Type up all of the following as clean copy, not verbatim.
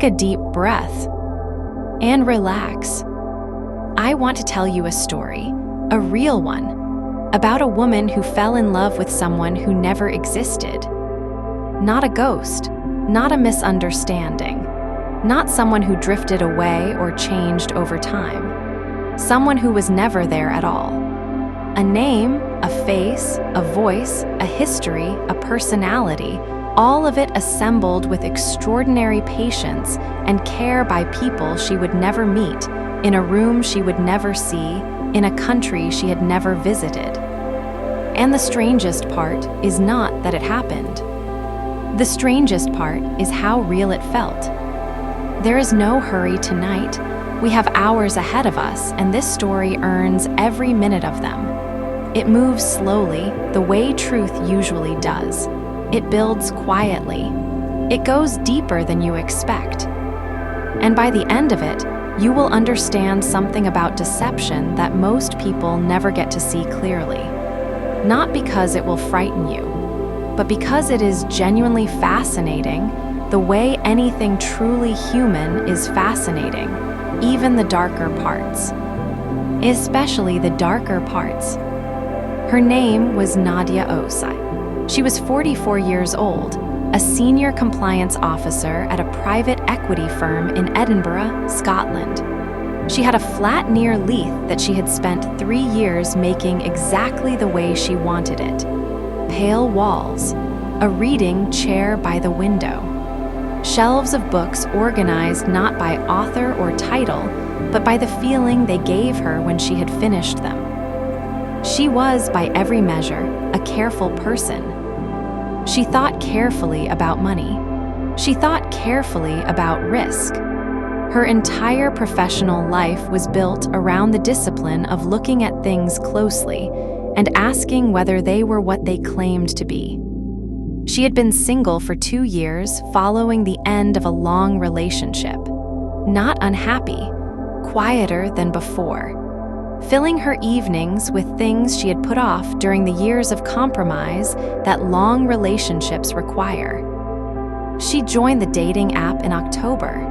a deep breath and relax. I want to tell you a story, a real one, about a woman who fell in love with someone who never existed. Not a ghost, not a misunderstanding, not someone who drifted away or changed over time. Someone who was never there at all. A name, a face, a voice, a history, a personality, all of it assembled with extraordinary patience and care by people she would never meet, in a room she would never see, in a country she had never visited. And the strangest part is not that it happened. The strangest part is how real it felt. There is no hurry tonight. We have hours ahead of us, and this story earns every minute of them. It moves slowly, the way truth usually does. It builds quietly. It goes deeper than you expect. And by the end of it, you will understand something about deception that most people never get to see clearly. Not because it will frighten you, but because it is genuinely fascinating, the way anything truly human is fascinating, even the darker parts. Especially the darker parts. Her name was Nadia Osai. She was 44 years old, a senior compliance officer at a private equity firm in Edinburgh, Scotland. She had a flat near Leith that she had spent 3 years making exactly the way she wanted it. Pale walls, a reading chair by the window, shelves of books organized not by author or title, but by the feeling they gave her when she had finished them. She was, by every measure, a careful person. She thought carefully about money. She thought carefully about risk. Her entire professional life was built around the discipline of looking at things closely and asking whether they were what they claimed to be. She had been single for 2 years following the end of a long relationship. Not unhappy, quieter than before. Filling her evenings with things she had put off during the years of compromise that long relationships require. She joined the dating app in October,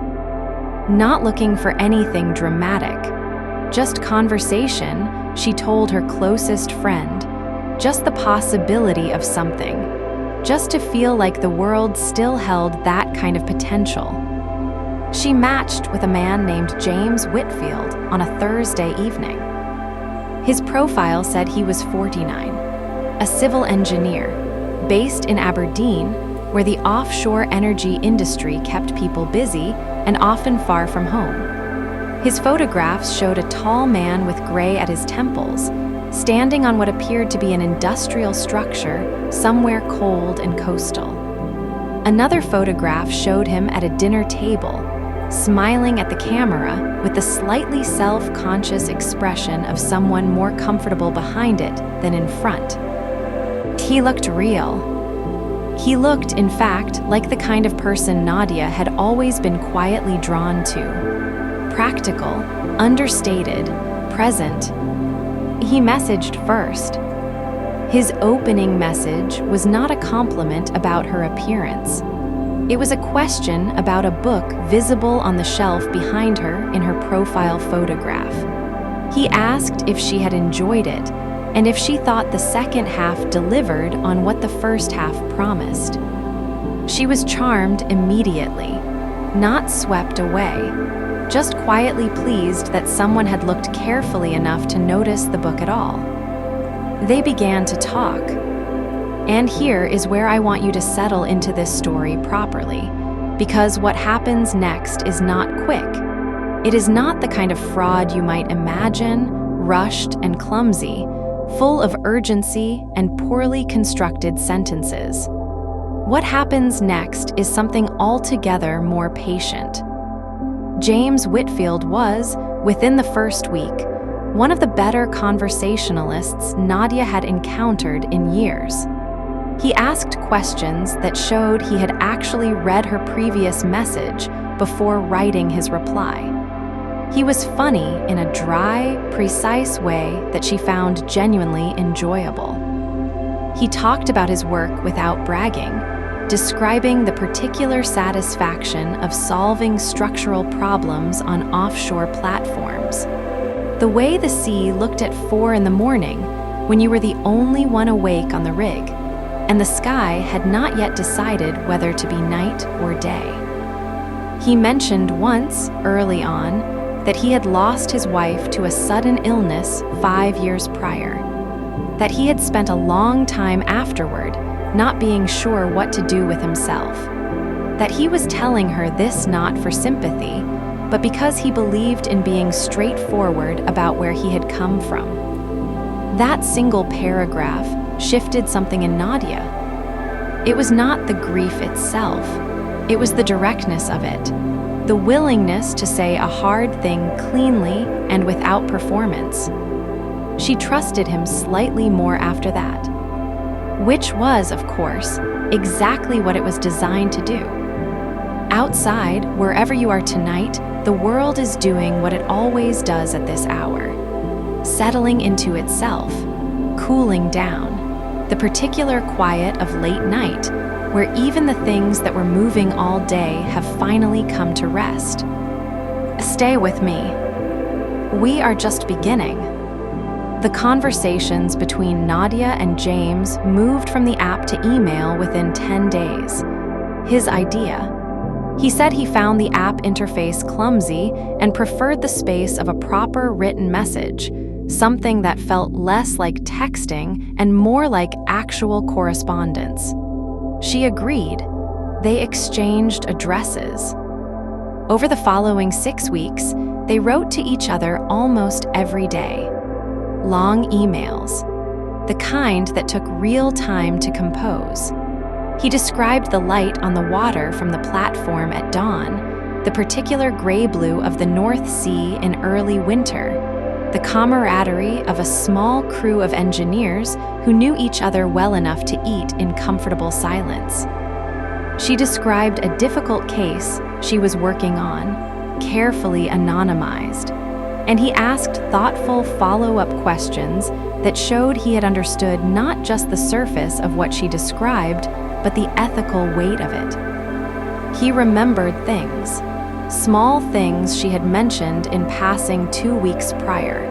not looking for anything dramatic, just conversation, she told her closest friend, just the possibility of something, just to feel like the world still held that kind of potential. She matched with a man named James Whitfield on a Thursday evening. His profile said he was 49, a civil engineer, based in Aberdeen, where the offshore energy industry kept people busy and often far from home. His photographs showed a tall man with gray at his temples, standing on what appeared to be an industrial structure somewhere cold and coastal. Another photograph showed him at a dinner table, smiling at the camera with the slightly self-conscious expression of someone more comfortable behind it than in front. He looked real. He looked, in fact, like the kind of person Nadia had always been quietly drawn to. Practical, understated, present. He messaged first. His opening message was not a compliment about her appearance. It was a question about a book visible on the shelf behind her in her profile photograph. He asked if she had enjoyed it, and if she thought the second half delivered on what the first half promised. She was charmed immediately, not swept away, just quietly pleased that someone had looked carefully enough to notice the book at all. They began to talk. And here is where I want you to settle into this story properly, because what happens next is not quick. It is not the kind of fraud you might imagine, rushed and clumsy, full of urgency and poorly constructed sentences. What happens next is something altogether more patient. James Whitfield was, within the first week, one of the better conversationalists Nadia had encountered in years. He asked questions that showed he had actually read her previous message before writing his reply. He was funny in a dry, precise way that she found genuinely enjoyable. He talked about his work without bragging, describing the particular satisfaction of solving structural problems on offshore platforms. The way the sea looked at 4 in the morning, when you were the only one awake on the rig, and the sky had not yet decided whether to be night or day. He mentioned once, early on, that he had lost his wife to a sudden illness 5 years prior, that he had spent a long time afterward not being sure what to do with himself, that he was telling her this not for sympathy, but because he believed in being straightforward about where he had come from. That single paragraph shifted something in Nadia. It was not the grief itself, it was the directness of it, the willingness to say a hard thing cleanly and without performance. She trusted him slightly more after that, which was, of course, exactly what it was designed to do. Outside, wherever you are tonight, the world is doing what it always does at this hour, settling into itself, cooling down, the particular quiet of late night, where even the things that were moving all day have finally come to rest. Stay with me. We are just beginning. The conversations between Nadia and James moved from the app to email within 10 days. His idea. He said he found the app interface clumsy and preferred the space of a proper written message, something that felt less like texting and more like actual correspondence. She agreed. They exchanged addresses. Over the following 6 weeks, they wrote to each other almost every day. Long emails, the kind that took real time to compose. He described the light on the water from the platform at dawn, the particular gray-blue of the North Sea in early winter, the camaraderie of a small crew of engineers who knew each other well enough to eat in comfortable silence. She described a difficult case she was working on, carefully anonymized, and he asked thoughtful follow-up questions that showed he had understood not just the surface of what she described, but the ethical weight of it. He remembered things, small things she had mentioned in passing 2 weeks prior.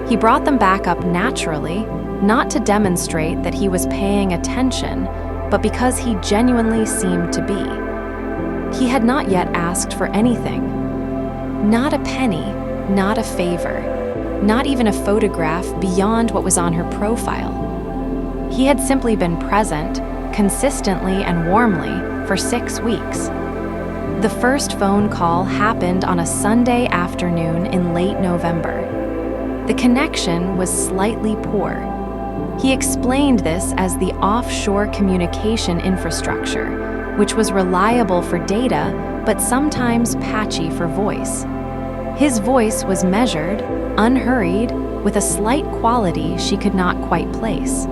He brought them back up naturally, not to demonstrate that he was paying attention, but because he genuinely seemed to be. He had not yet asked for anything. Not a penny, not a favor, not even a photograph beyond what was on her profile. He had simply been present, consistently and warmly, for 6 weeks. The first phone call happened on a Sunday afternoon in late November. The connection was slightly poor. He explained this as the offshore communication infrastructure, which was reliable for data, but sometimes patchy for voice. His voice was measured, unhurried, with a slight quality she could not quite place.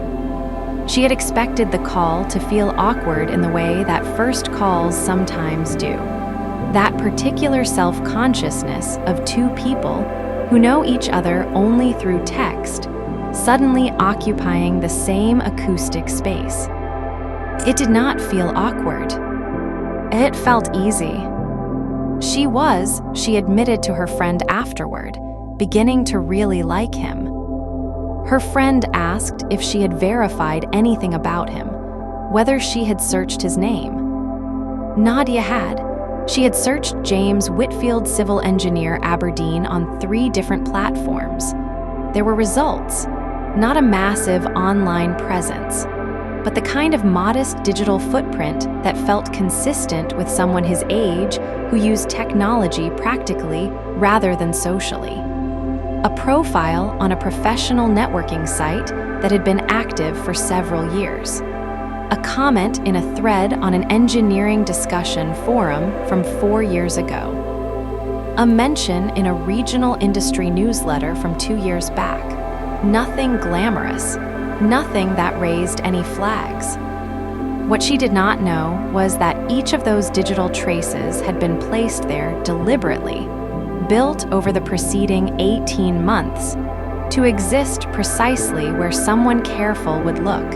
She had expected the call to feel awkward in the way that first calls sometimes do. That particular self-consciousness of two people who know each other only through text, suddenly occupying the same acoustic space. It did not feel awkward. It felt easy. She admitted to her friend afterward, beginning to really like him. Her friend asked if she had verified anything about him, whether she had searched his name. Nadia had. She had searched James Whitfield Civil Engineer Aberdeen on 3 different platforms. There were results, not a massive online presence, but the kind of modest digital footprint that felt consistent with someone his age who used technology practically rather than socially. A profile on a professional networking site that had been active for several years. A comment in a thread on an engineering discussion forum from 4 years ago. A mention in a regional industry newsletter from 2 years back. Nothing glamorous, nothing that raised any flags. What she did not know was that each of those digital traces had been placed there deliberately, built over the preceding 18 months, to exist precisely where someone careful would look.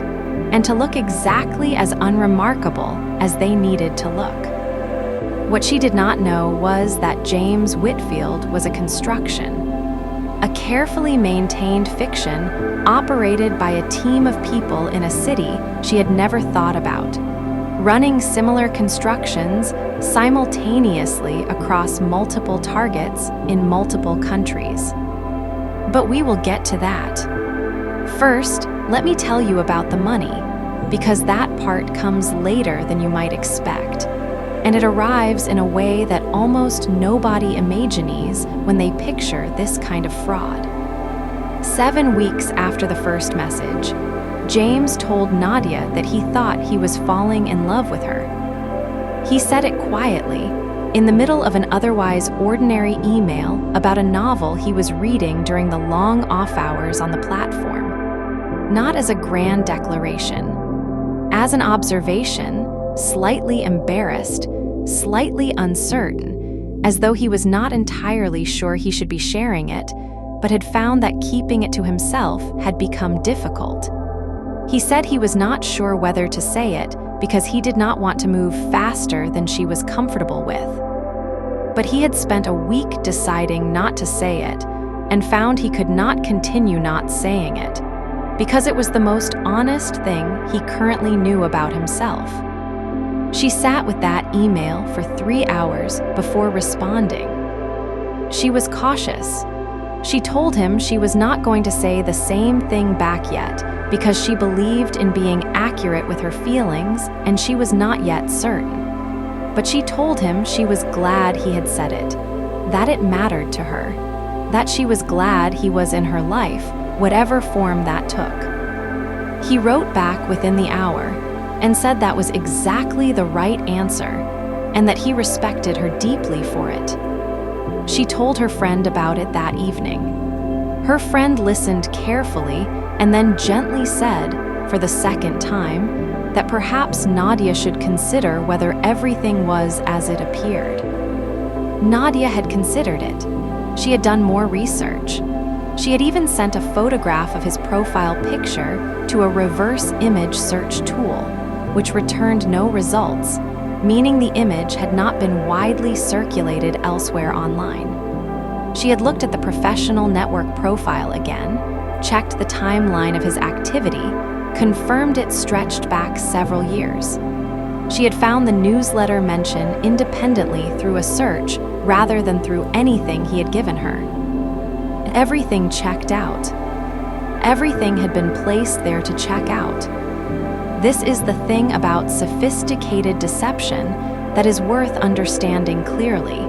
and to look exactly as unremarkable as they needed to look. What she did not know was that James Whitfield was a construction, a carefully maintained fiction operated by a team of people in a city she had never thought about, running similar constructions simultaneously across multiple targets in multiple countries. But we will get to that. First, let me tell you about the money, because that part comes later than you might expect, and it arrives in a way that almost nobody imagines when they picture this kind of fraud. 7 weeks after the first message, James told Nadia that he thought he was falling in love with her. He said it quietly, in the middle of an otherwise ordinary email about a novel he was reading during the long off hours on the platform. Not as a grand declaration. As an observation, slightly embarrassed, slightly uncertain, as though he was not entirely sure he should be sharing it, but had found that keeping it to himself had become difficult. He said he was not sure whether to say it because he did not want to move faster than she was comfortable with. But he had spent a week deciding not to say it and found he could not continue not saying it because it was the most honest thing he currently knew about himself. She sat with that email for 3 hours before responding. She was cautious. She told him she was not going to say the same thing back yet because she believed in being accurate with her feelings and she was not yet certain. But she told him she was glad he had said it, that it mattered to her, that she was glad he was in her life, whatever form that took. He wrote back within the hour and said that was exactly the right answer and that he respected her deeply for it. She told her friend about it that evening. Her friend listened carefully and then gently said, for the second time, that perhaps Nadia should consider whether everything was as it appeared. Nadia had considered it. She had done more research. She had even sent a photograph of his profile picture to a reverse image search tool, which returned no results, meaning the image had not been widely circulated elsewhere online. She had looked at the professional network profile again, checked the timeline of his activity, confirmed it stretched back several years. She had found the newsletter mention independently through a search rather than through anything he had given her. Everything checked out. Everything had been placed there to check out. This is the thing about sophisticated deception that is worth understanding clearly,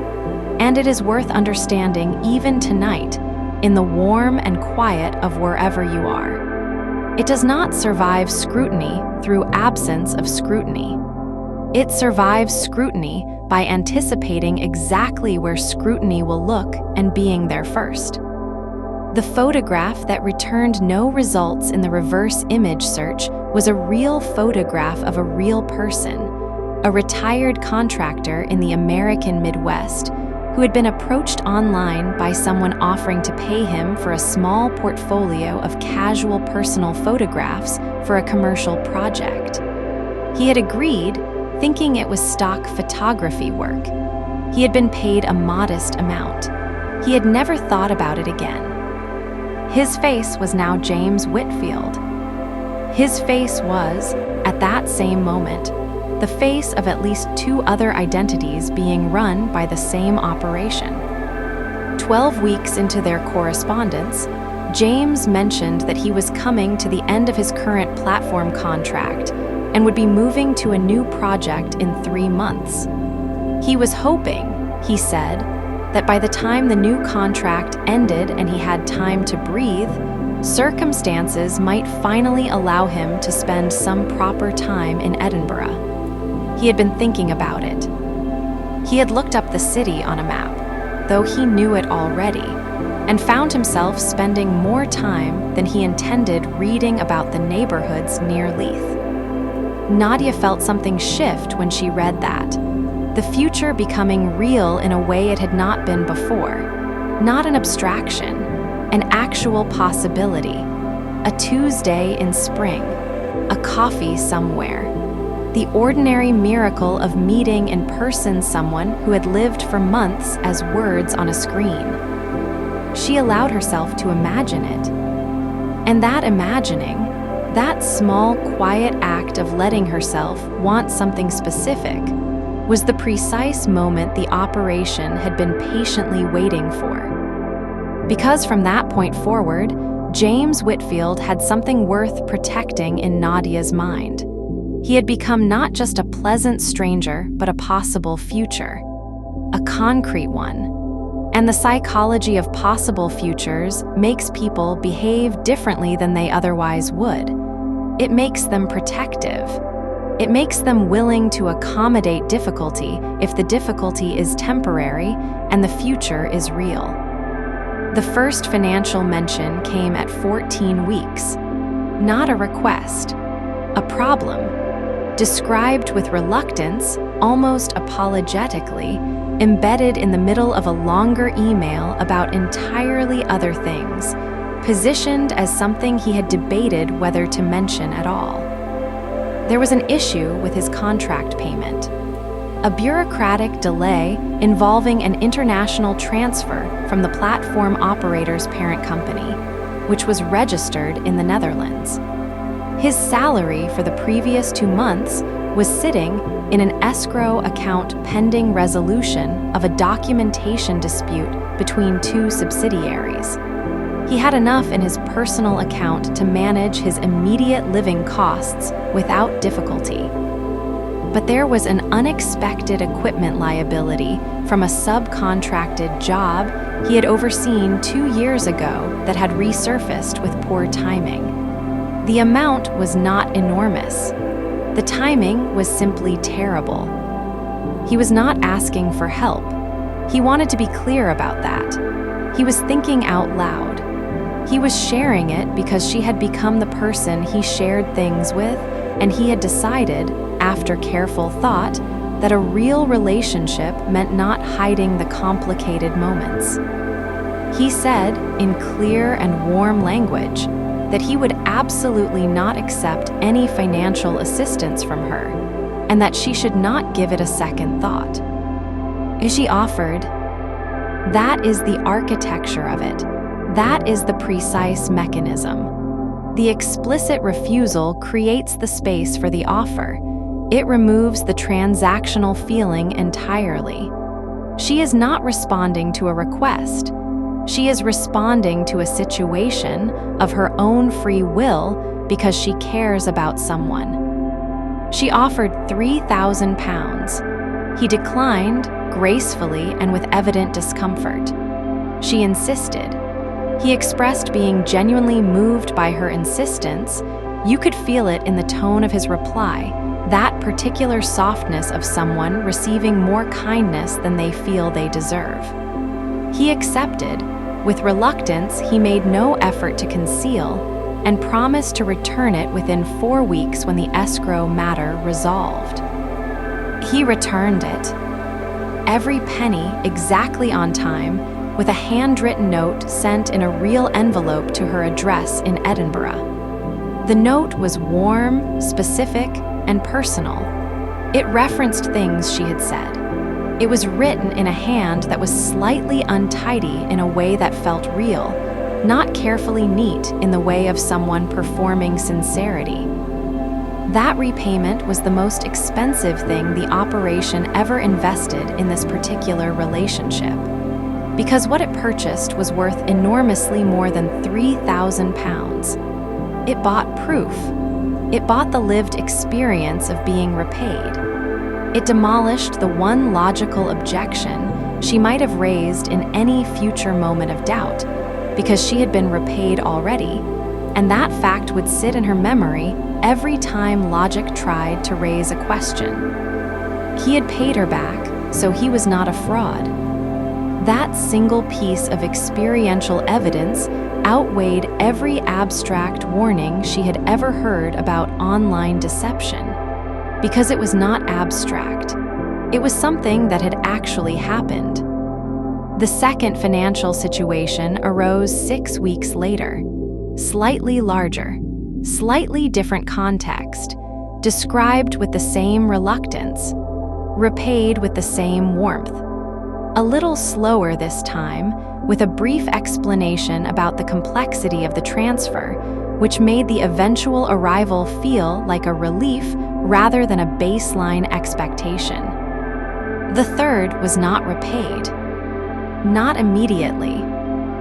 and it is worth understanding even tonight, in the warm and quiet of wherever you are. It does not survive scrutiny through absence of scrutiny. It survives scrutiny by anticipating exactly where scrutiny will look and being there first. The photograph that returned no results in the reverse image search was a real photograph of a real person, a retired contractor in the American Midwest who had been approached online by someone offering to pay him for a small portfolio of casual personal photographs for a commercial project. He had agreed, thinking it was stock photography work. He had been paid a modest amount. He had never thought about it again. His face was now James Whitfield. His face was, at that same moment, the face of at least 2 other identities being run by the same operation. 12 weeks into their correspondence, James mentioned that he was coming to the end of his current platform contract and would be moving to a new project in 3 months. He was hoping, he said, that by the time the new contract ended and he had time to breathe, circumstances might finally allow him to spend some proper time in Edinburgh. He had been thinking about it. He had looked up the city on a map, though he knew it already, and found himself spending more time than he intended reading about the neighborhoods near Leith. Nadia felt something shift when she read that, the future becoming real in a way it had not been before, not an abstraction, an actual possibility, a Tuesday in spring, a coffee somewhere. The ordinary miracle of meeting in person someone who had lived for months as words on a screen. She allowed herself to imagine it. And that imagining, that small, quiet act of letting herself want something specific, was the precise moment the operation had been patiently waiting for. Because from that point forward, James Whitfield had something worth protecting in Nadia's mind. He had become not just a pleasant stranger, but a possible future, a concrete one. And the psychology of possible futures makes people behave differently than they otherwise would. It makes them protective. It makes them willing to accommodate difficulty if the difficulty is temporary and the future is real. The first financial mention came at 14 weeks. Not a request, a problem. Described with reluctance, almost apologetically, embedded in the middle of a longer email about entirely other things, positioned as something he had debated whether to mention at all. There was an issue with his contract payment, a bureaucratic delay involving an international transfer from the platform operator's parent company, which was registered in the Netherlands. His salary for the previous 2 months was sitting in an escrow account pending resolution of a documentation dispute between 2 subsidiaries. He had enough in his personal account to manage his immediate living costs without difficulty. But there was an unexpected equipment liability from a subcontracted job he had overseen 2 years ago that had resurfaced with poor timing. The amount was not enormous. The timing was simply terrible. He was not asking for help. He wanted to be clear about that. He was thinking out loud. He was sharing it because she had become the person he shared things with, and he had decided, after careful thought, that a real relationship meant not hiding the complicated moments. He said, in clear and warm language, that he would absolutely not accept any financial assistance from her, and that she should not give it a second thought. She offered. That is the architecture of it. That is the precise mechanism. The explicit refusal creates the space for the offer. It removes the transactional feeling entirely. She is not responding to a request. She is responding to a situation of her own free will because she cares about someone. She offered £3,000. He declined, gracefully and with evident discomfort. She insisted. He expressed being genuinely moved by her insistence. You could feel it in the tone of his reply, that particular softness of someone receiving more kindness than they feel they deserve. He accepted. With reluctance, he made no effort to conceal and promised to return it within 4 weeks when the escrow matter resolved. He returned it. Every penny exactly on time, with a handwritten note sent in a real envelope to her address in Edinburgh. The note was warm, specific, and personal. It referenced things she had said. It was written in a hand that was slightly untidy in a way that felt real, not carefully neat in the way of someone performing sincerity. That repayment was the most expensive thing the operation ever invested in this particular relationship, because what it purchased was worth enormously more than £3,000. It bought proof. It bought the lived experience of being repaid. It demolished the one logical objection she might have raised in any future moment of doubt, because she had been repaid already, and that fact would sit in her memory every time logic tried to raise a question. He had paid her back, so he was not a fraud. That single piece of experiential evidence outweighed every abstract warning she had ever heard about online deception, because it was not abstract. It was something that had actually happened. The second financial situation arose 6 weeks later, slightly larger. Slightly different context, described with the same reluctance, repaid with the same warmth. A little slower this time, with a brief explanation about the complexity of the transfer, which made the eventual arrival feel like a relief rather than a baseline expectation. The third was not repaid. Not immediately.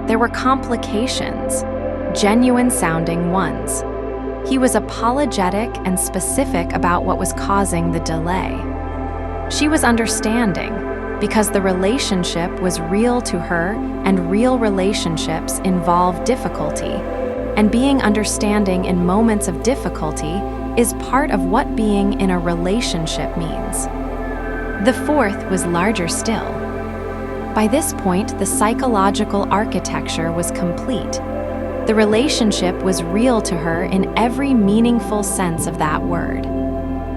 There were complications, genuine-sounding ones. He was apologetic and specific about what was causing the delay. She was understanding, because the relationship was real to her, and real relationships involve difficulty, and being understanding in moments of difficulty is part of what being in a relationship means. The fourth was larger still. By this point, the psychological architecture was complete. The relationship was real to her in every meaningful sense of that word.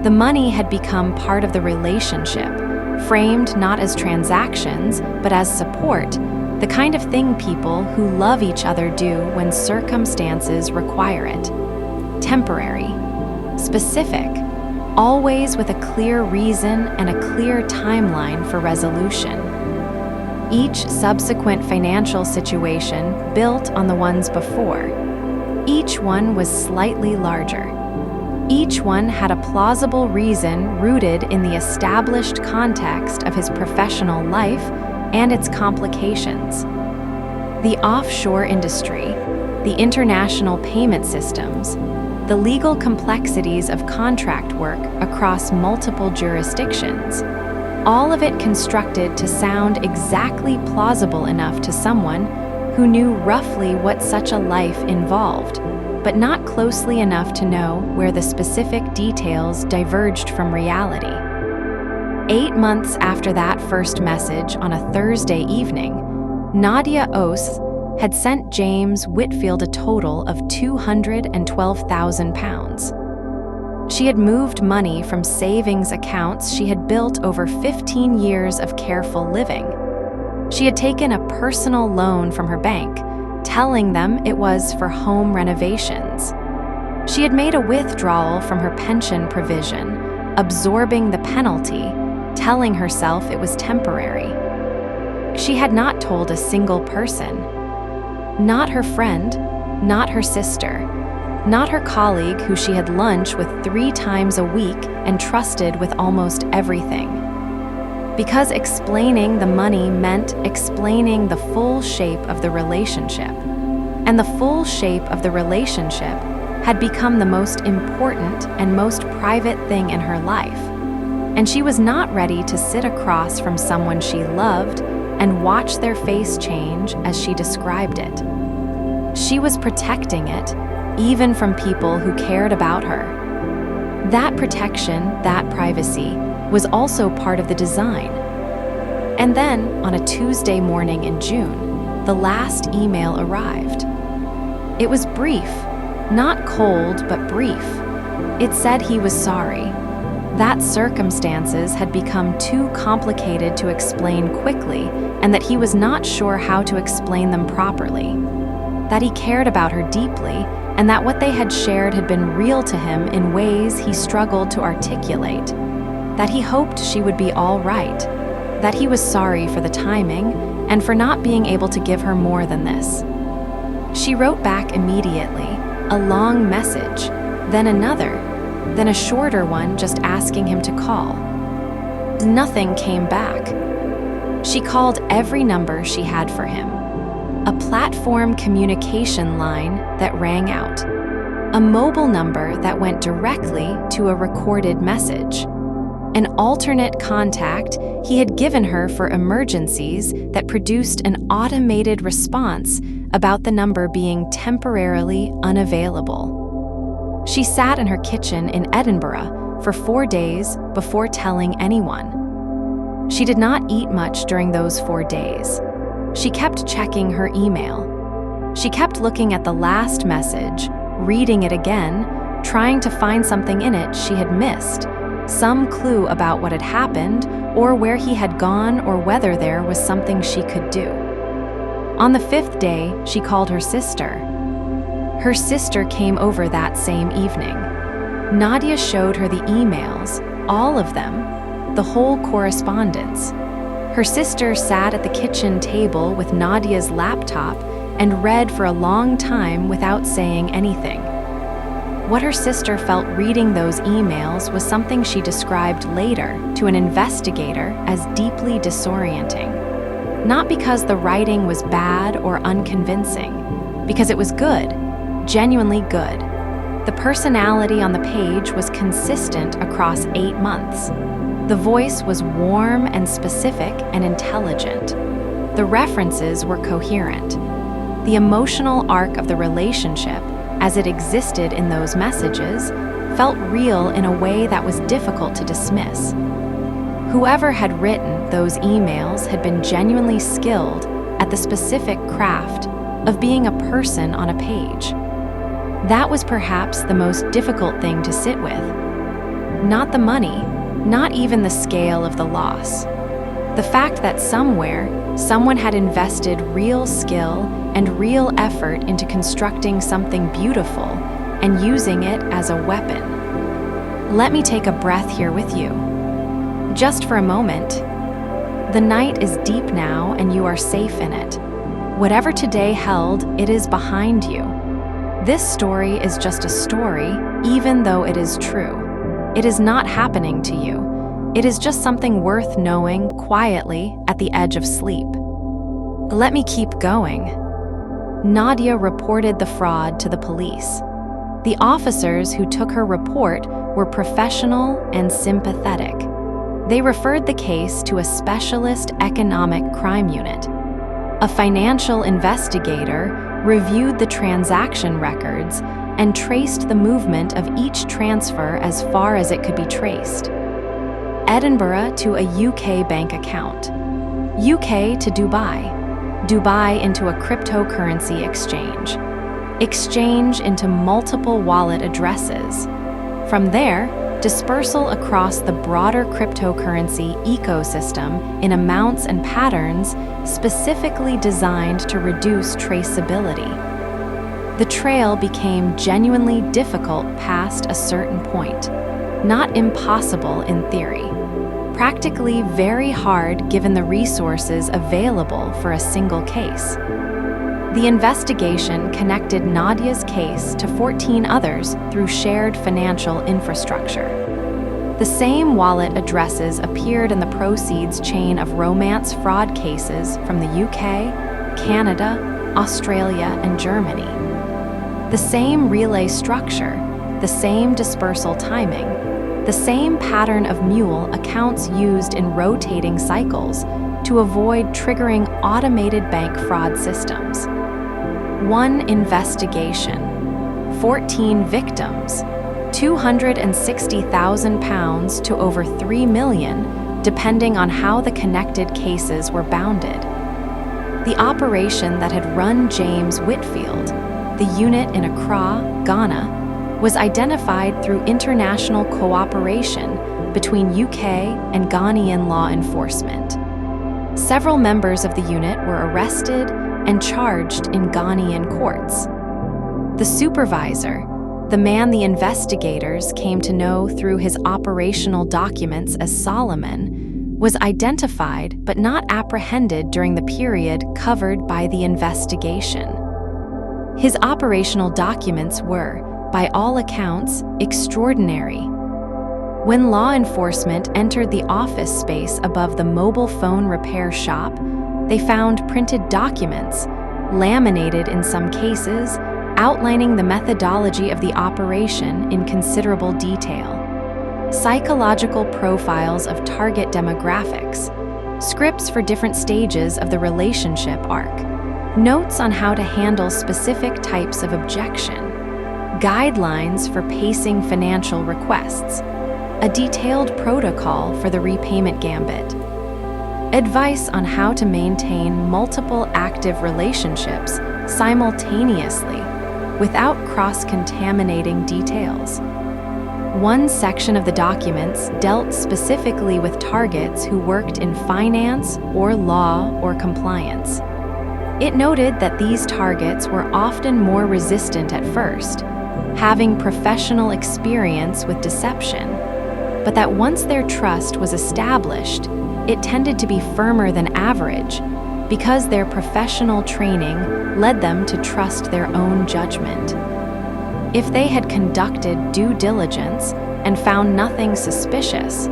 The money had become part of the relationship, framed not as transactions, but as support, the kind of thing people who love each other do when circumstances require it. Temporary, specific, always with a clear reason and a clear timeline for resolution. Each subsequent financial situation built on the ones before. Each one was slightly larger. Each one had a plausible reason rooted in the established context of his professional life and its complications. The offshore industry, the international payment systems, the legal complexities of contract work across multiple jurisdictions, all of it constructed to sound exactly plausible enough to someone who knew roughly what such a life involved, but not closely enough to know where the specific details diverged from reality. 8 months after that first message on a Thursday evening, Nadia Oath had sent James Whitfield a total of £212,000. She had moved money from savings accounts she had built over 15 years of careful living. She had taken a personal loan from her bank, telling them it was for home renovations. She had made a withdrawal from her pension provision, absorbing the penalty, telling herself it was temporary. She had not told a single person. Not her friend, not her sister, not her colleague who she had lunch with 3 times a week and trusted with almost everything. Because explaining the money meant explaining the full shape of the relationship. And the full shape of the relationship had become the most important and most private thing in her life. And she was not ready to sit across from someone she loved and watch their face change as she described it. She was protecting it, even from people who cared about her. That protection, that privacy, was also part of the design. And then, on a Tuesday morning in June, the last email arrived. It was brief, not cold, but brief. It said he was sorry, that circumstances had become too complicated to explain quickly, and that he was not sure how to explain them properly. That he cared about her deeply, and that what they had shared had been real to him in ways he struggled to articulate. That he hoped she would be all right. That he was sorry for the timing, and for not being able to give her more than this. She wrote back immediately, a long message, then another, then a shorter one just asking him to call. Nothing came back. She called every number she had for him. A platform communication line that rang out. A mobile number that went directly to a recorded message. An alternate contact he had given her for emergencies that produced an automated response about the number being temporarily unavailable. She sat in her kitchen in Edinburgh for 4 days before telling anyone. She did not eat much during those 4 days. She kept checking her email. She kept looking at the last message, reading it again, trying to find something in it she had missed, some clue about what had happened, or where he had gone, or whether there was something she could do. On the 5th day, she called her sister. Her sister came over that same evening. Nadia showed her the emails, all of them, the whole correspondence. Her sister sat at the kitchen table with Nadia's laptop and read for a long time without saying anything. What her sister felt reading those emails was something she described later to an investigator as deeply disorienting. Not because the writing was bad or unconvincing, because it was good, genuinely good. The personality on the page was consistent across 8 months. The voice was warm and specific and intelligent. The references were coherent. The emotional arc of the relationship, as it existed in those messages, felt real in a way that was difficult to dismiss. Whoever had written those emails had been genuinely skilled at the specific craft of being a person on a page. That was perhaps the most difficult thing to sit with. Not the money, not even the scale of the loss. The fact that somewhere, someone had invested real skill and real effort into constructing something beautiful and using it as a weapon. Let me take a breath here with you. Just for a moment. The night is deep now and you are safe in it. Whatever today held, it is behind you. This story is just a story, even though it is true. It is not happening to you. It is just something worth knowing quietly at the edge of sleep. Let me keep going. Nadia reported the fraud to the police. The officers who took her report were professional and sympathetic. They referred the case to a specialist economic crime unit. A financial investigator reviewed the transaction records and traced the movement of each transfer as far as it could be traced. Edinburgh to a UK bank account. UK to Dubai. Dubai into a cryptocurrency exchange. Exchange into multiple wallet addresses. From there, dispersal across the broader cryptocurrency ecosystem in amounts and patterns specifically designed to reduce traceability. The trail became genuinely difficult past a certain point, not impossible in theory, practically very hard given the resources available for a single case. The investigation connected Nadia's case to 14 others through shared financial infrastructure. The same wallet addresses appeared in the proceeds chain of romance fraud cases from the UK, Canada, Australia, and Germany. The same relay structure, the same dispersal timing, the same pattern of mule accounts used in rotating cycles to avoid triggering automated bank fraud systems. One investigation, 14 victims, £260,000 to over $3 million, depending on how the connected cases were bounded. The operation that had run James Whitfield, the unit in Accra, Ghana, was identified through international cooperation between UK and Ghanaian law enforcement. Several members of the unit were arrested and charged in Ghanaian courts. The supervisor, the man the investigators came to know through his operational documents as Solomon, was identified but not apprehended during the period covered by the investigation. His operational documents were, by all accounts, extraordinary. When law enforcement entered the office space above the mobile phone repair shop, they found printed documents, laminated in some cases, outlining the methodology of the operation in considerable detail. Psychological profiles of target demographics, scripts for different stages of the relationship arc, notes on how to handle specific types of objection, guidelines for pacing financial requests, a detailed protocol for the repayment gambit, advice on how to maintain multiple active relationships simultaneously without cross-contaminating details. One section of the documents dealt specifically with targets who worked in finance or law or compliance. It noted that these targets were often more resistant at first, having professional experience with deception, but that once their trust was established, it tended to be firmer than average because their professional training led them to trust their own judgment. If they had conducted due diligence and found nothing suspicious,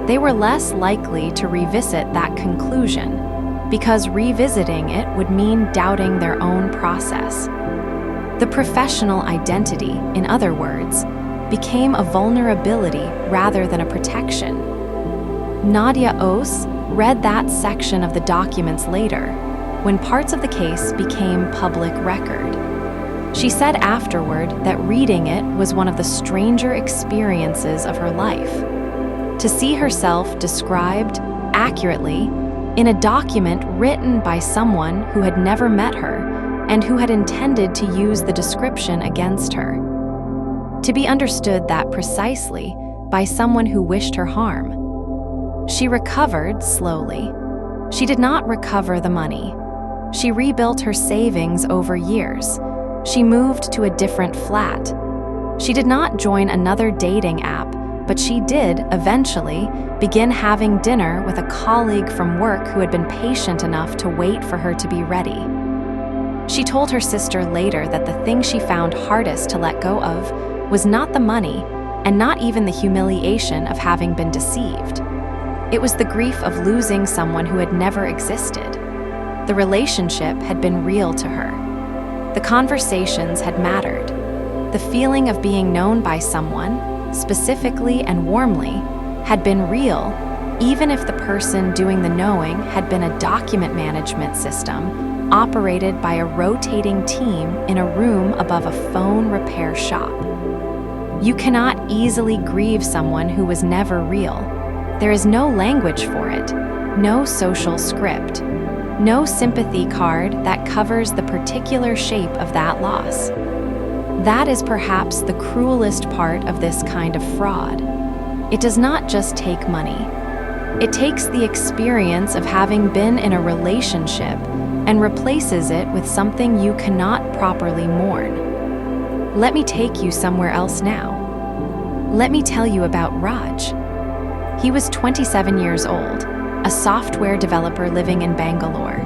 they were less likely to revisit that conclusion, because revisiting it would mean doubting their own process. The professional identity, in other words, became a vulnerability rather than a protection. Nadia Ose read that section of the documents later, when parts of the case became public record. She said afterward that reading it was one of the stranger experiences of her life. To see herself described accurately in a document written by someone who had never met her and who had intended to use the description against her. To be understood that precisely by someone who wished her harm. She recovered slowly. She did not recover the money. She rebuilt her savings over years. She moved to a different flat. She did not join another dating app, but she did, eventually, begin having dinner with a colleague from work who had been patient enough to wait for her to be ready. She told her sister later that the thing she found hardest to let go of was not the money, and not even the humiliation of having been deceived. It was the grief of losing someone who had never existed. The relationship had been real to her. The conversations had mattered. The feeling of being known by someone, specifically and warmly, had been real, even if the person doing the knowing had been a document management system operated by a rotating team in a room above a phone repair shop. You cannot easily grieve someone who was never real. There is no language for it, no social script, no sympathy card that covers the particular shape of that loss. That is perhaps the cruelest part of this kind of fraud. It does not just take money. It takes the experience of having been in a relationship and replaces it with something you cannot properly mourn. Let me take you somewhere else now. Let me tell you about Raj. He was 27 years old, a software developer living in Bangalore.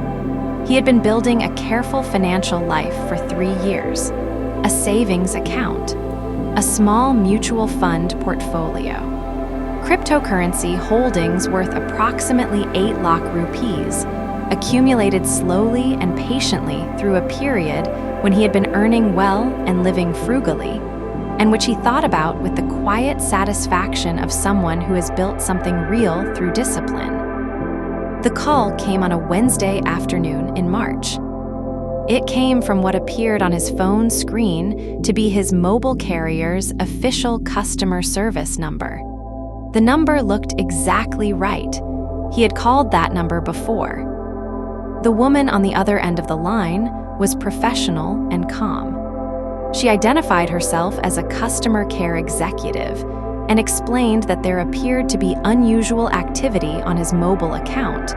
He had been building a careful financial life for 3 years, a savings account, a small mutual fund portfolio, cryptocurrency holdings worth approximately 8 lakh rupees, accumulated slowly and patiently through a period when he had been earning well and living frugally, and which he thought about with the quiet satisfaction of someone who has built something real through discipline. The call came on a Wednesday afternoon in March. It came from what appeared on his phone screen to be his mobile carrier's official customer service number. The number looked exactly right. He had called that number before. The woman on the other end of the line was professional and calm. She identified herself as a customer care executive and explained that there appeared to be unusual activity on his mobile account,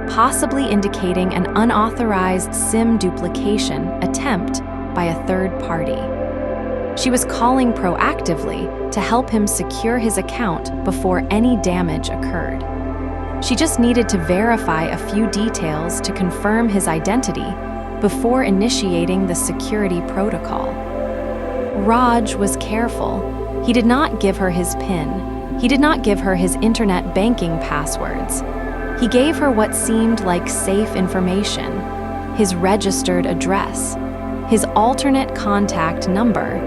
possibly indicating an unauthorized SIM duplication attempt by a third party. She was calling proactively to help him secure his account before any damage occurred. She just needed to verify a few details to confirm his identity before initiating the security protocol. Raj was careful. He did not give her his PIN. He did not give her his internet banking passwords. He gave her what seemed like safe information: his registered address, his alternate contact number,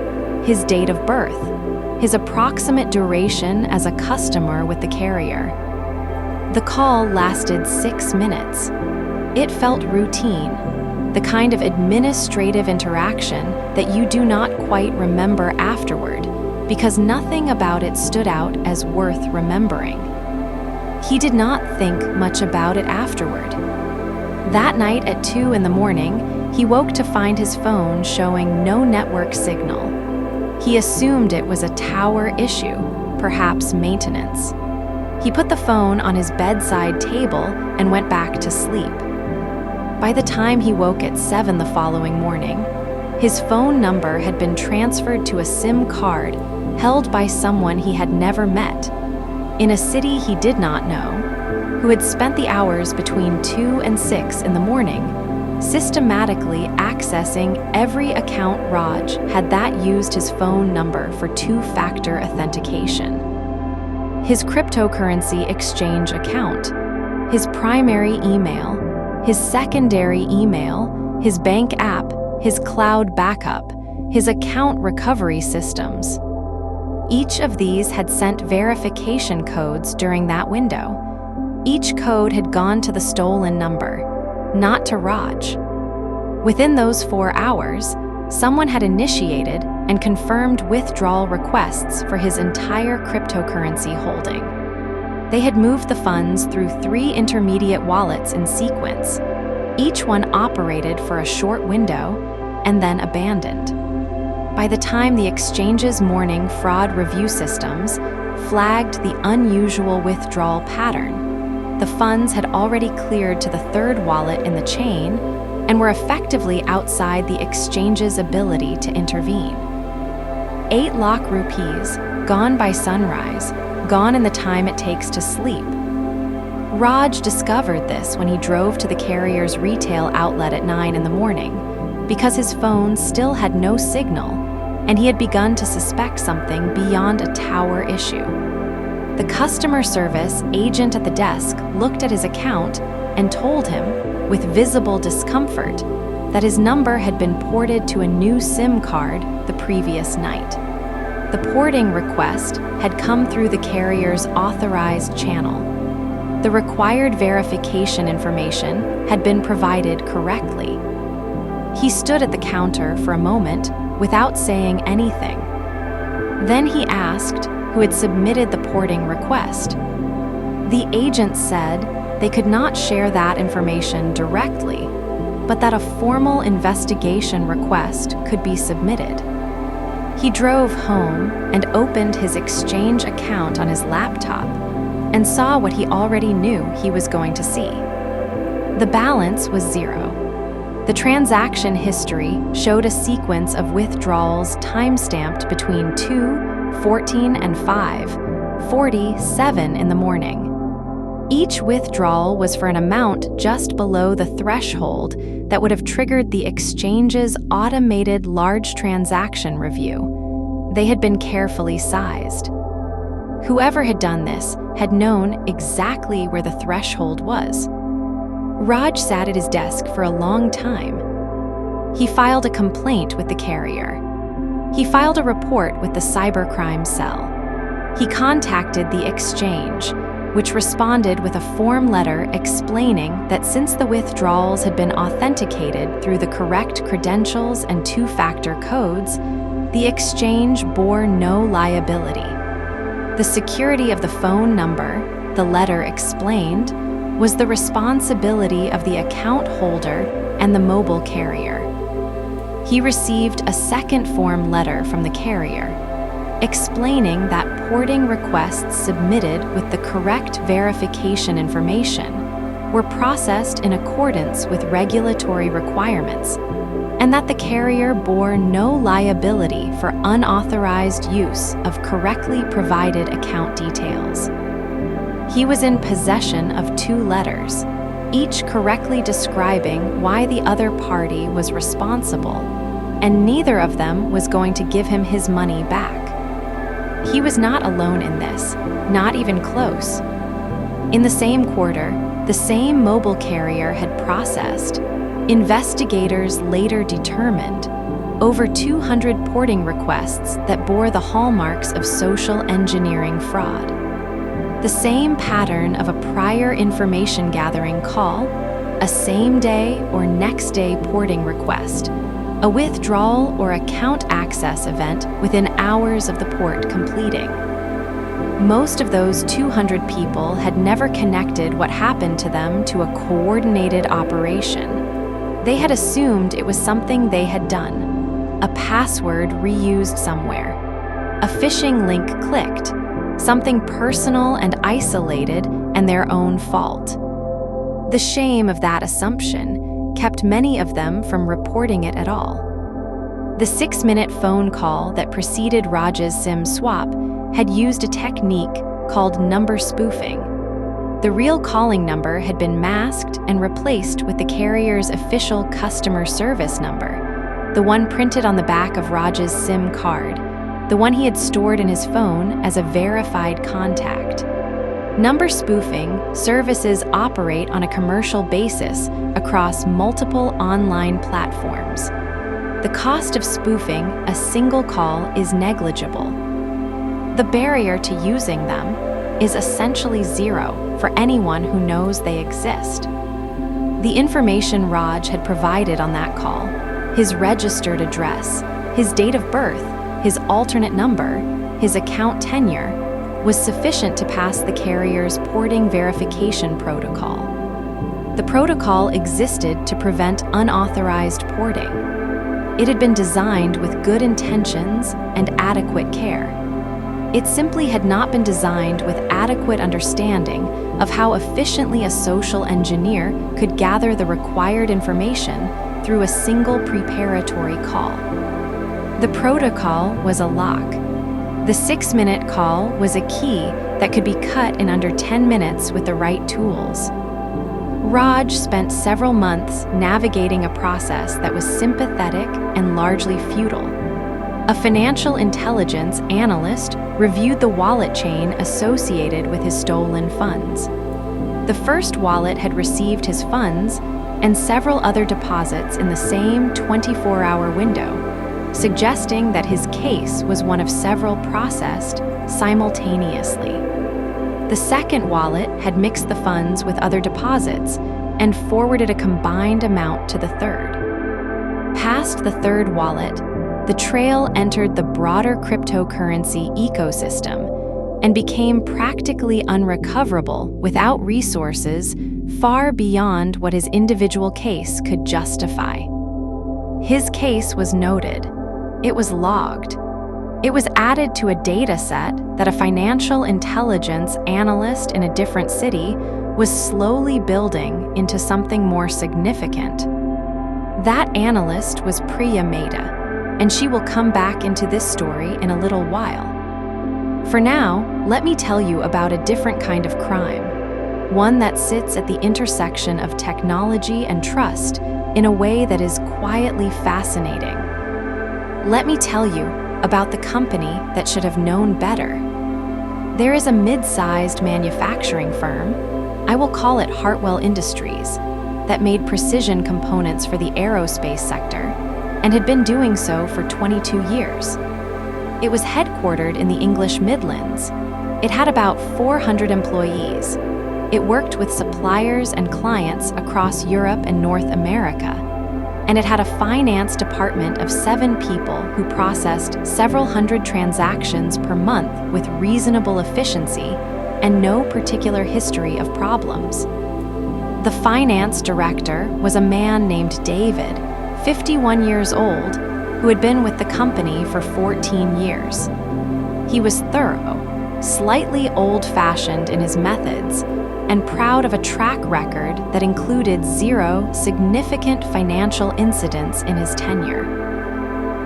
his date of birth, his approximate duration as a customer with the carrier. The call lasted 6 minutes. It felt routine, the kind of administrative interaction that you do not quite remember afterward, because nothing about it stood out as worth remembering. He did not think much about it afterward. That night at 2 a.m, he woke to find his phone showing no network signal. He assumed it was a tower issue, perhaps maintenance. He put the phone on his bedside table and went back to sleep. By the time he woke at 7 the following morning, his phone number had been transferred to a SIM card held by someone he had never met, in a city he did not know, who had spent the hours between 2 and 6 in the morning systematically accessing every account Raj had that used his phone number for two-factor authentication. His cryptocurrency exchange account, his primary email, his secondary email, his bank app, his cloud backup, his account recovery systems. Each of these had sent verification codes during that window. Each code had gone to the stolen number, not to Raj. Within those 4 hours, someone had initiated and confirmed withdrawal requests for his entire cryptocurrency holding. They had moved the funds through 3 intermediate wallets in sequence. Each one operated for a short window and then abandoned. By the time the exchange's morning fraud review systems flagged the unusual withdrawal pattern, the funds had already cleared to the 3rd wallet in the chain and were effectively outside the exchange's ability to intervene. 8 lakh rupees, gone by sunrise, gone in the time it takes to sleep. Raj discovered this when he drove to the carrier's retail outlet at 9 in the morning, because his phone still had no signal, and he had begun to suspect something beyond a tower issue. The customer service agent at the desk looked at his account and told him, with visible discomfort, that his number had been ported to a new SIM card the previous night. The porting request had come through the carrier's authorized channel. The required verification information had been provided correctly. He stood at the counter for a moment without saying anything. Then he asked who had submitted the porting request. The agent said they could not share that information directly, but that a formal investigation request could be submitted. He drove home and opened his exchange account on his laptop and saw what he already knew he was going to see. The balance was 0. The transaction history showed a sequence of withdrawals time-stamped between 2:14 and 5:47 in the morning. Each withdrawal was for an amount just below the threshold that would have triggered the exchange's automated large transaction review. They had been carefully sized. Whoever had done this had known exactly where the threshold was. Raj sat at his desk for a long time. He filed a complaint with the carrier. He filed a report with the cybercrime cell. He contacted the exchange, which responded with a form letter explaining that since the withdrawals had been authenticated through the correct credentials and two-factor codes, the exchange bore no liability. The security of the phone number, the letter explained, was the responsibility of the account holder and the mobile carrier. He received a second form letter from the carrier, explaining that porting requests submitted with the correct verification information were processed in accordance with regulatory requirements, and that the carrier bore no liability for unauthorized use of correctly provided account details. He was in possession of 2 letters, each correctly describing why the other party was responsible, and neither of them was going to give him his money back. He was not alone in this, not even close. In the same quarter, the same mobile carrier had processed, investigators later determined, over 200 porting requests that bore the hallmarks of social engineering fraud. The same pattern of a prior information gathering call, a same-day or next-day porting request, a withdrawal or account access event within hours of the port completing. Most of those 200 people had never connected what happened to them to a coordinated operation. They had assumed it was something they had done, a password reused somewhere, a phishing link clicked, something personal and isolated and their own fault. The shame of that assumption kept many of them from reporting it at all. The 6-minute phone call that preceded Raj's SIM swap had used a technique called number spoofing. The real calling number had been masked and replaced with the carrier's official customer service number, the one printed on the back of Raj's SIM card, the one he had stored in his phone as a verified contact. Number spoofing services operate on a commercial basis across multiple online platforms. The cost of spoofing a single call is negligible. The barrier to using them is essentially zero for anyone who knows they exist. The information Raj had provided on that call, his registered address, his date of birth, his alternate number, his account tenure, was sufficient to pass the carrier's porting verification protocol. The protocol existed to prevent unauthorized porting. It had been designed with good intentions and adequate care. It simply had not been designed with adequate understanding of how efficiently a social engineer could gather the required information through a single preparatory call. The protocol was a lock. The 6-minute call was a key that could be cut in under 10 minutes with the right tools. Raj spent several months navigating a process that was sympathetic and largely futile. A financial intelligence analyst reviewed the wallet chain associated with his stolen funds. The first wallet had received his funds and several other deposits in the same 24-hour window, suggesting that his case was one of several processed simultaneously. The second wallet had mixed the funds with other deposits and forwarded a combined amount to the third. Past the third wallet, the trail entered the broader cryptocurrency ecosystem and became practically unrecoverable without resources far beyond what his individual case could justify. His case was noted. It was logged. It was added to a data set that a financial intelligence analyst in a different city was slowly building into something more significant. That analyst was Priya Mehta, and she will come back into this story in a little while. For now, let me tell you about a different kind of crime, one that sits at the intersection of technology and trust in a way that is quietly fascinating. Let me tell you about the company that should have known better. There is a mid-sized manufacturing firm, I will call it Hartwell Industries, that made precision components for the aerospace sector and had been doing so for 22 years. It was headquartered in the English Midlands. It had about 400 employees. It worked with suppliers and clients across Europe and North America. And it had a finance department of 7 people who processed several hundred transactions per month with reasonable efficiency and no particular history of problems. The finance director was a man named David, 51 years old, who had been with the company for 14 years. He was thorough, slightly old-fashioned in his methods, and proud of a track record that included 0 significant financial incidents in his tenure.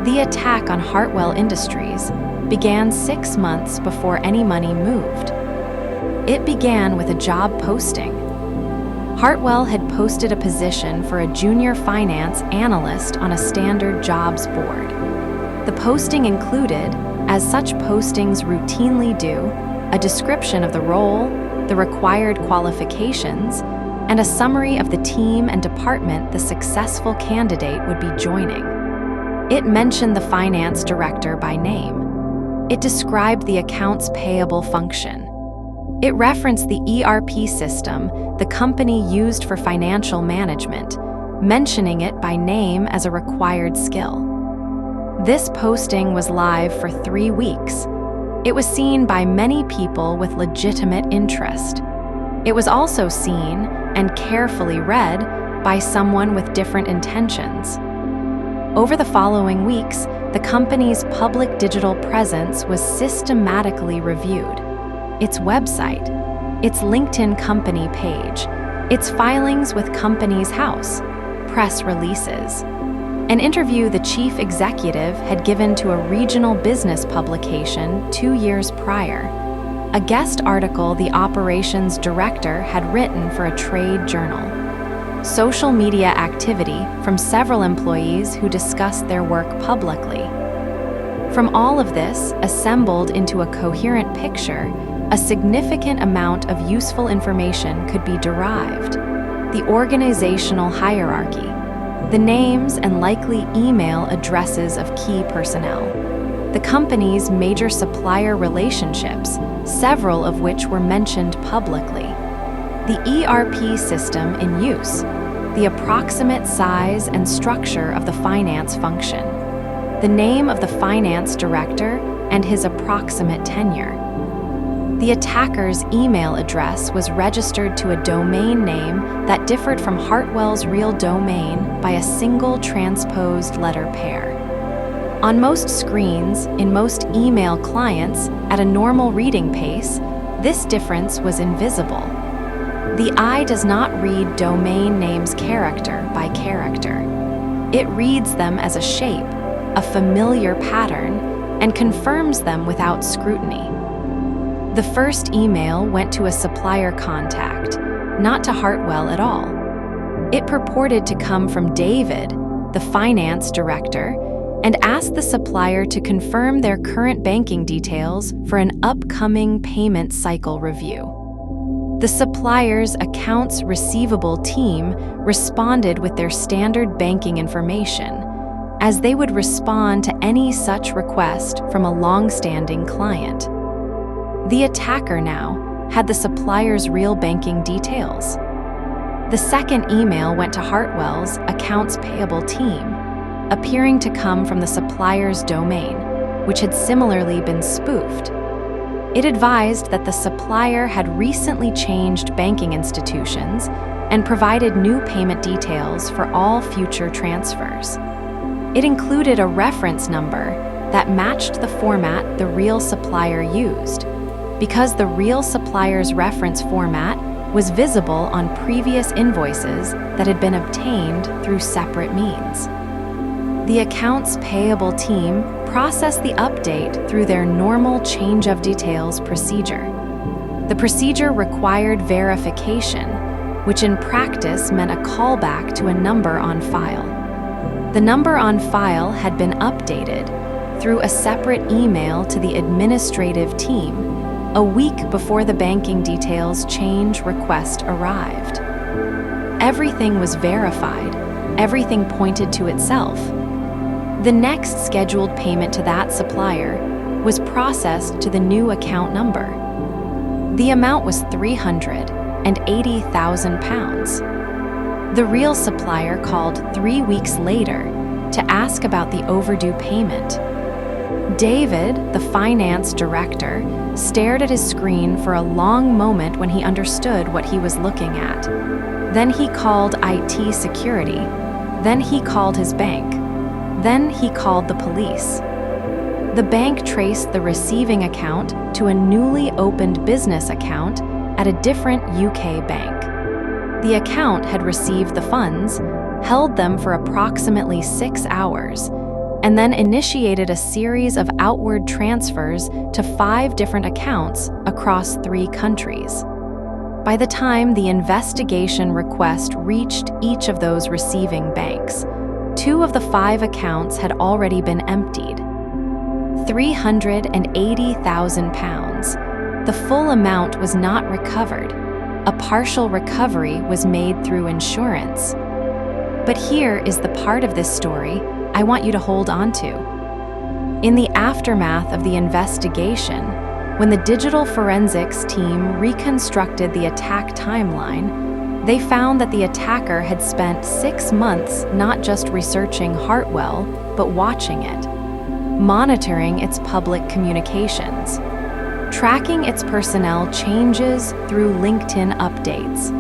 The attack on Hartwell Industries began 6 months before any money moved. It began with a job posting. Hartwell had posted a position for a junior finance analyst on a standard jobs board. The posting included, as such postings routinely do, a description of the role, the required qualifications, and a summary of the team and department the successful candidate would be joining. It mentioned the finance director by name. It described the accounts payable function. It referenced the ERP system the company used for financial management, mentioning it by name as a required skill. This posting was live for 3 weeks. It was seen by many people with legitimate interest. It was also seen and carefully read by someone with different intentions. Over the following weeks, the company's public digital presence was systematically reviewed. Its website, its LinkedIn company page, its filings with Companies House, press releases. An interview the chief executive had given to a regional business publication 2 years prior. A guest article the operations director had written for a trade journal. Social media activity from several employees who discussed their work publicly. From all of this, assembled into a coherent picture, a significant amount of useful information could be derived. The organizational hierarchy, the names and likely email addresses of key personnel, the company's major supplier relationships, several of which were mentioned publicly, the ERP system in use, the approximate size and structure of the finance function, the name of the finance director and his approximate tenure. The attacker's email address was registered to a domain name that differed from Hartwell's real domain by a single transposed letter pair. On most screens, in most email clients, at a normal reading pace, this difference was invisible. The eye does not read domain names character by character. It reads them as a shape, a familiar pattern, and confirms them without scrutiny. The first email went to a supplier contact, not to Hartwell at all. It purported to come from David, the finance director, and asked the supplier to confirm their current banking details for an upcoming payment cycle review. The supplier's accounts receivable team responded with their standard banking information, as they would respond to any such request from a long-standing client. The attacker now had the supplier's real banking details. The second email went to Hartwell's accounts payable team, appearing to come from the supplier's domain, which had similarly been spoofed. It advised that the supplier had recently changed banking institutions and provided new payment details for all future transfers. It included a reference number that matched the format the real supplier used, because the real supplier's reference format was visible on previous invoices that had been obtained through separate means. The accounts payable team processed the update through their normal change of details procedure. The procedure required verification, which in practice meant a callback to a number on file. The number on file had been updated through a separate email to the administrative team a week before the banking details change request arrived. Everything was verified. Everything pointed to itself. The next scheduled payment to that supplier was processed to the new account number. The amount was £380,000. The real supplier called 3 weeks later to ask about the overdue payment. David, the finance director, stared at his screen for a long moment when he understood what he was looking at. Then he called IT security. Then he called his bank. Then he called the police. The bank traced the receiving account to a newly opened business account at a different UK bank. The account had received the funds, held them for approximately 6 hours, and then initiated a series of outward transfers to 5 different accounts across 3 countries. By the time the investigation request reached each of those receiving banks, 2 of the 5 accounts had already been emptied. £380,000. The full amount was not recovered. A partial recovery was made through insurance. But here is the part of this story I want you to hold on to. In the aftermath of the investigation, when the digital forensics team reconstructed the attack timeline, they found that the attacker had spent 6 months not just researching Hartwell, but watching it, monitoring its public communications, tracking its personnel changes through LinkedIn updates,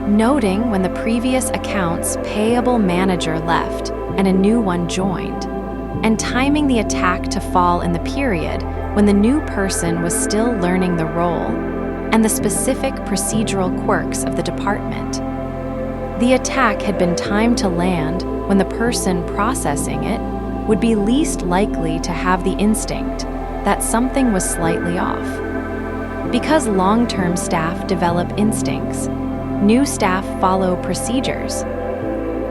noting when the previous account's payable manager left and a new one joined, and timing the attack to fall in the period when the new person was still learning the role and the specific procedural quirks of the department. The attack had been timed to land when the person processing it would be least likely to have the instinct that something was slightly off. Because long-term staff develop instincts, new staff follow procedures.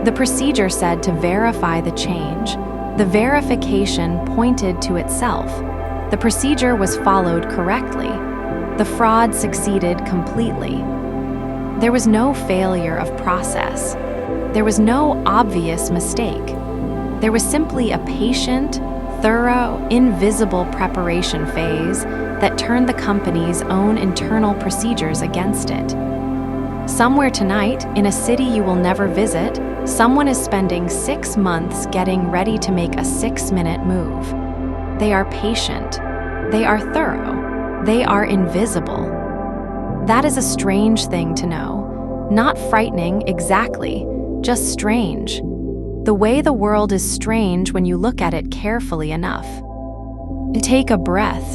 The procedure said to verify the change. The verification pointed to itself. The procedure was followed correctly. The fraud succeeded completely. There was no failure of process. There was no obvious mistake. There was simply a patient, thorough, invisible preparation phase that turned the company's own internal procedures against it. Somewhere tonight, in a city you will never visit, someone is spending 6 months getting ready to make a 6-minute move. They are patient. They are thorough. They are invisible. That is a strange thing to know. Not frightening exactly, just strange. The way the world is strange when you look at it carefully enough. Take a breath.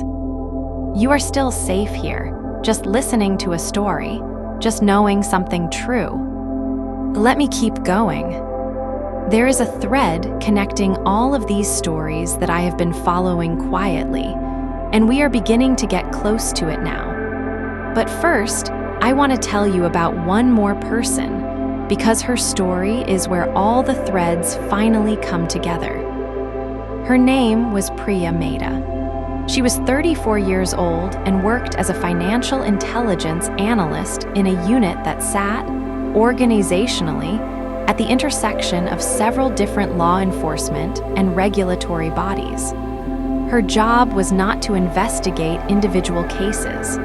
You are still safe here, just listening to a story, just knowing something true. Let me keep going. There is a thread connecting all of these stories that I have been following quietly, and we are beginning to get close to it now. But first, I want to tell you about one more person, because her story is where all the threads finally come together. Her name was Priya Mehta. She was 34 years old and worked as a financial intelligence analyst in a unit that sat, organizationally, at the intersection of several different law enforcement and regulatory bodies. Her job was not to investigate individual cases.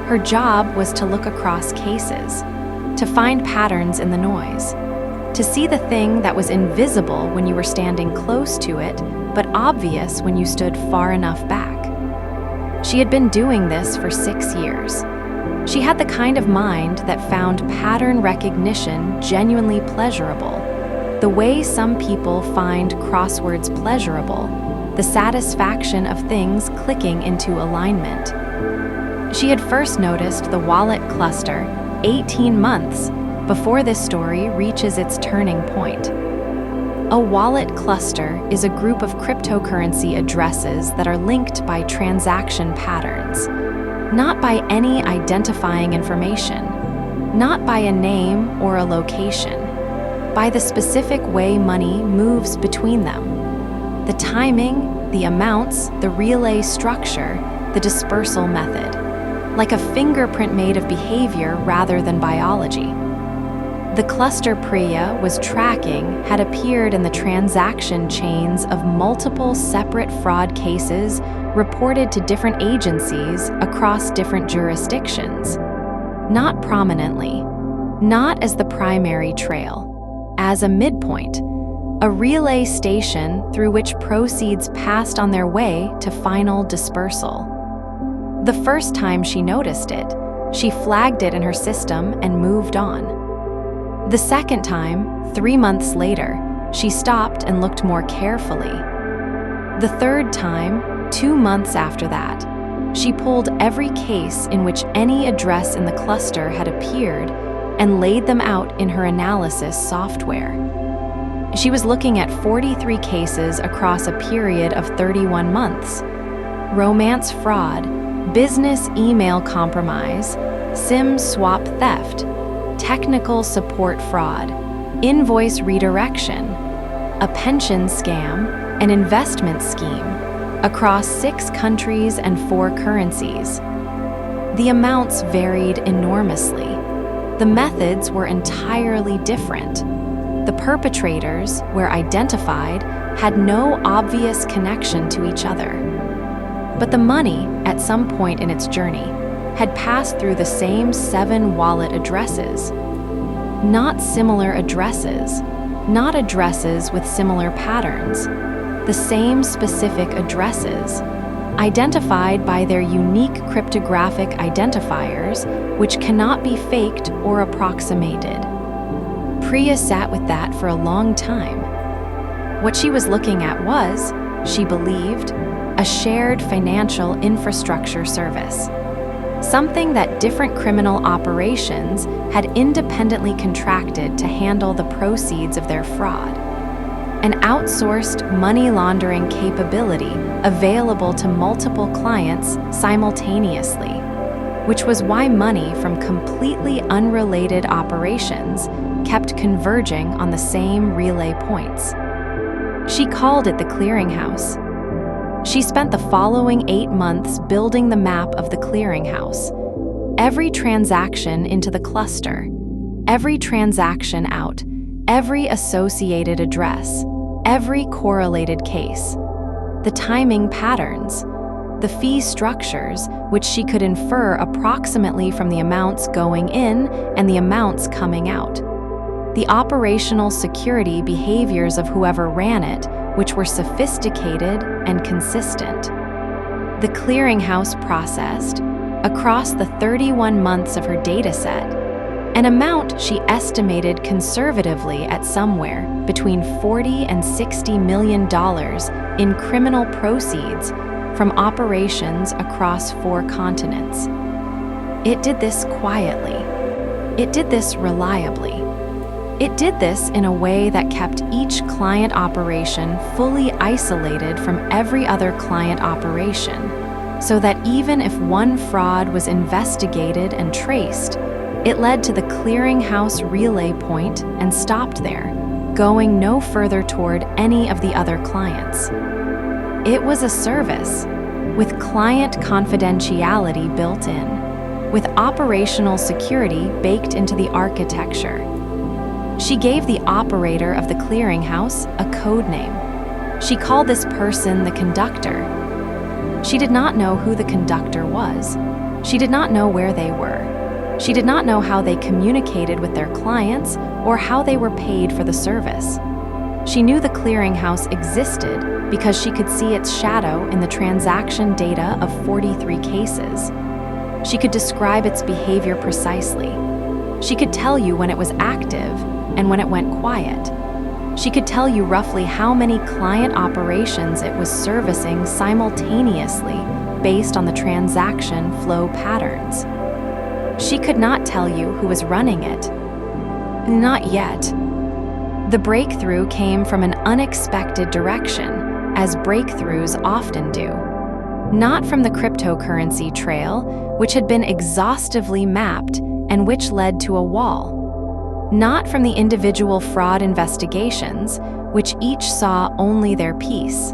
Her job was to look across cases, to find patterns in the noise, to see the thing that was invisible when you were standing close to it, but obvious when you stood far enough back. She had been doing this for 6 years. She had the kind of mind that found pattern recognition genuinely pleasurable, the way some people find crosswords pleasurable, the satisfaction of things clicking into alignment. She had first noticed the wallet cluster 18 months before this story reaches its turning point. A wallet cluster is a group of cryptocurrency addresses that are linked by transaction patterns, not by any identifying information, not by a name or a location, by the specific way money moves between them. The timing, the amounts, the relay structure, the dispersal method, like a fingerprint made of behavior rather than biology. The cluster Priya was tracking had appeared in the transaction chains of multiple separate fraud cases reported to different agencies across different jurisdictions. Not prominently, not as the primary trail, as a midpoint, a relay station through which proceeds passed on their way to final dispersal. The first time she noticed it, she flagged it in her system and moved on. The second time, 3 months later, she stopped and looked more carefully. The third time, 2 months after that, she pulled every case in which any address in the cluster had appeared and laid them out in her analysis software. She was looking at 43 cases across a period of 31 months. Romance fraud, business email compromise, SIM swap theft, technical support fraud, invoice redirection, a pension scam, an investment scheme, across 6 countries and 4 currencies. The amounts varied enormously. The methods were entirely different. The perpetrators, where identified, had no obvious connection to each other. But the money, at some point in its journey, had passed through the same 7 wallet addresses. Not similar addresses, not addresses with similar patterns, the same specific addresses, identified by their unique cryptographic identifiers, which cannot be faked or approximated. Priya sat with that for a long time. What she was looking at was, she believed, a shared financial infrastructure service. something that different criminal operations had independently contracted to handle the proceeds of their fraud. An outsourced money laundering capability available to multiple clients simultaneously, which was why money from completely unrelated operations kept converging on the same relay points. She called it the clearinghouse. She spent the following 8 months building the map of the clearinghouse. Every transaction into the cluster, every transaction out, every associated address, every correlated case, the timing patterns, the fee structures, which she could infer approximately from the amounts going in and the amounts coming out, the operational security behaviors of whoever ran it, which were sophisticated and consistent. The clearinghouse processed, across the 31 months of her dataset, an amount she estimated conservatively at somewhere between $40 and $60 million in criminal proceeds from operations across 4 continents. It did this quietly. It did this reliably. It did this in a way that kept each client operation fully isolated from every other client operation, so that even if one fraud was investigated and traced, it led to the clearinghouse relay point and stopped there, going no further toward any of the other clients. It was a service, with client confidentiality built in, with operational security baked into the architecture. She gave the operator of the clearinghouse a code name. She called this person the conductor. She did not know who the conductor was. She did not know where they were. She did not know how they communicated with their clients or how they were paid for the service. She knew the clearinghouse existed because she could see its shadow in the transaction data of 43 cases. She could describe its behavior precisely. She could tell you when it was active and when it went quiet. She could tell you roughly how many client operations it was servicing simultaneously based on the transaction flow patterns. She could not tell you who was running it. Not yet. The breakthrough came from an unexpected direction, as breakthroughs often do. Not from the cryptocurrency trail, which had been exhaustively mapped and which led to a wall. Not from the individual fraud investigations, which each saw only their piece.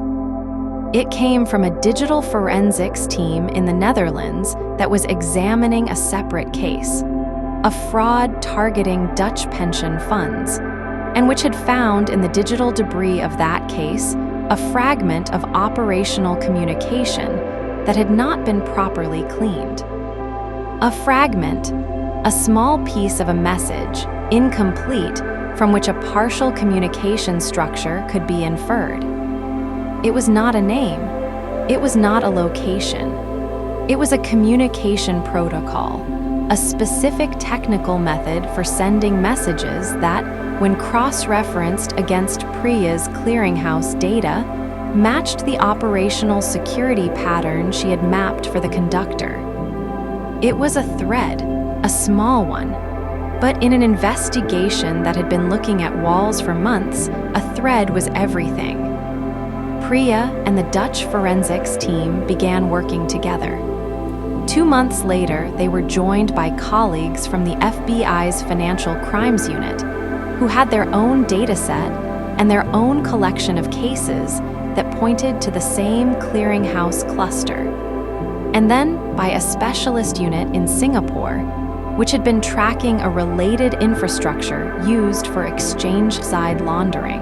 It came from a digital forensics team in the Netherlands that was examining a separate case, a fraud targeting Dutch pension funds, and which had found in the digital debris of that case a fragment of operational communication that had not been properly cleaned. A fragment, a small piece of a message, incomplete, from which a partial communication structure could be inferred. It was not a name. It was not a location. It was a communication protocol, a specific technical method for sending messages that, when cross-referenced against Priya's clearinghouse data, matched the operational security pattern she had mapped for the conductor. It was a thread, a small one, but in an investigation that had been looking at walls for months, a thread was everything. Priya and the Dutch forensics team began working together. 2 months later, they were joined by colleagues from the FBI's Financial Crimes Unit, who had their own dataset and their own collection of cases that pointed to the same clearinghouse cluster. And then by a specialist unit in Singapore, which had been tracking a related infrastructure used for exchange-side laundering.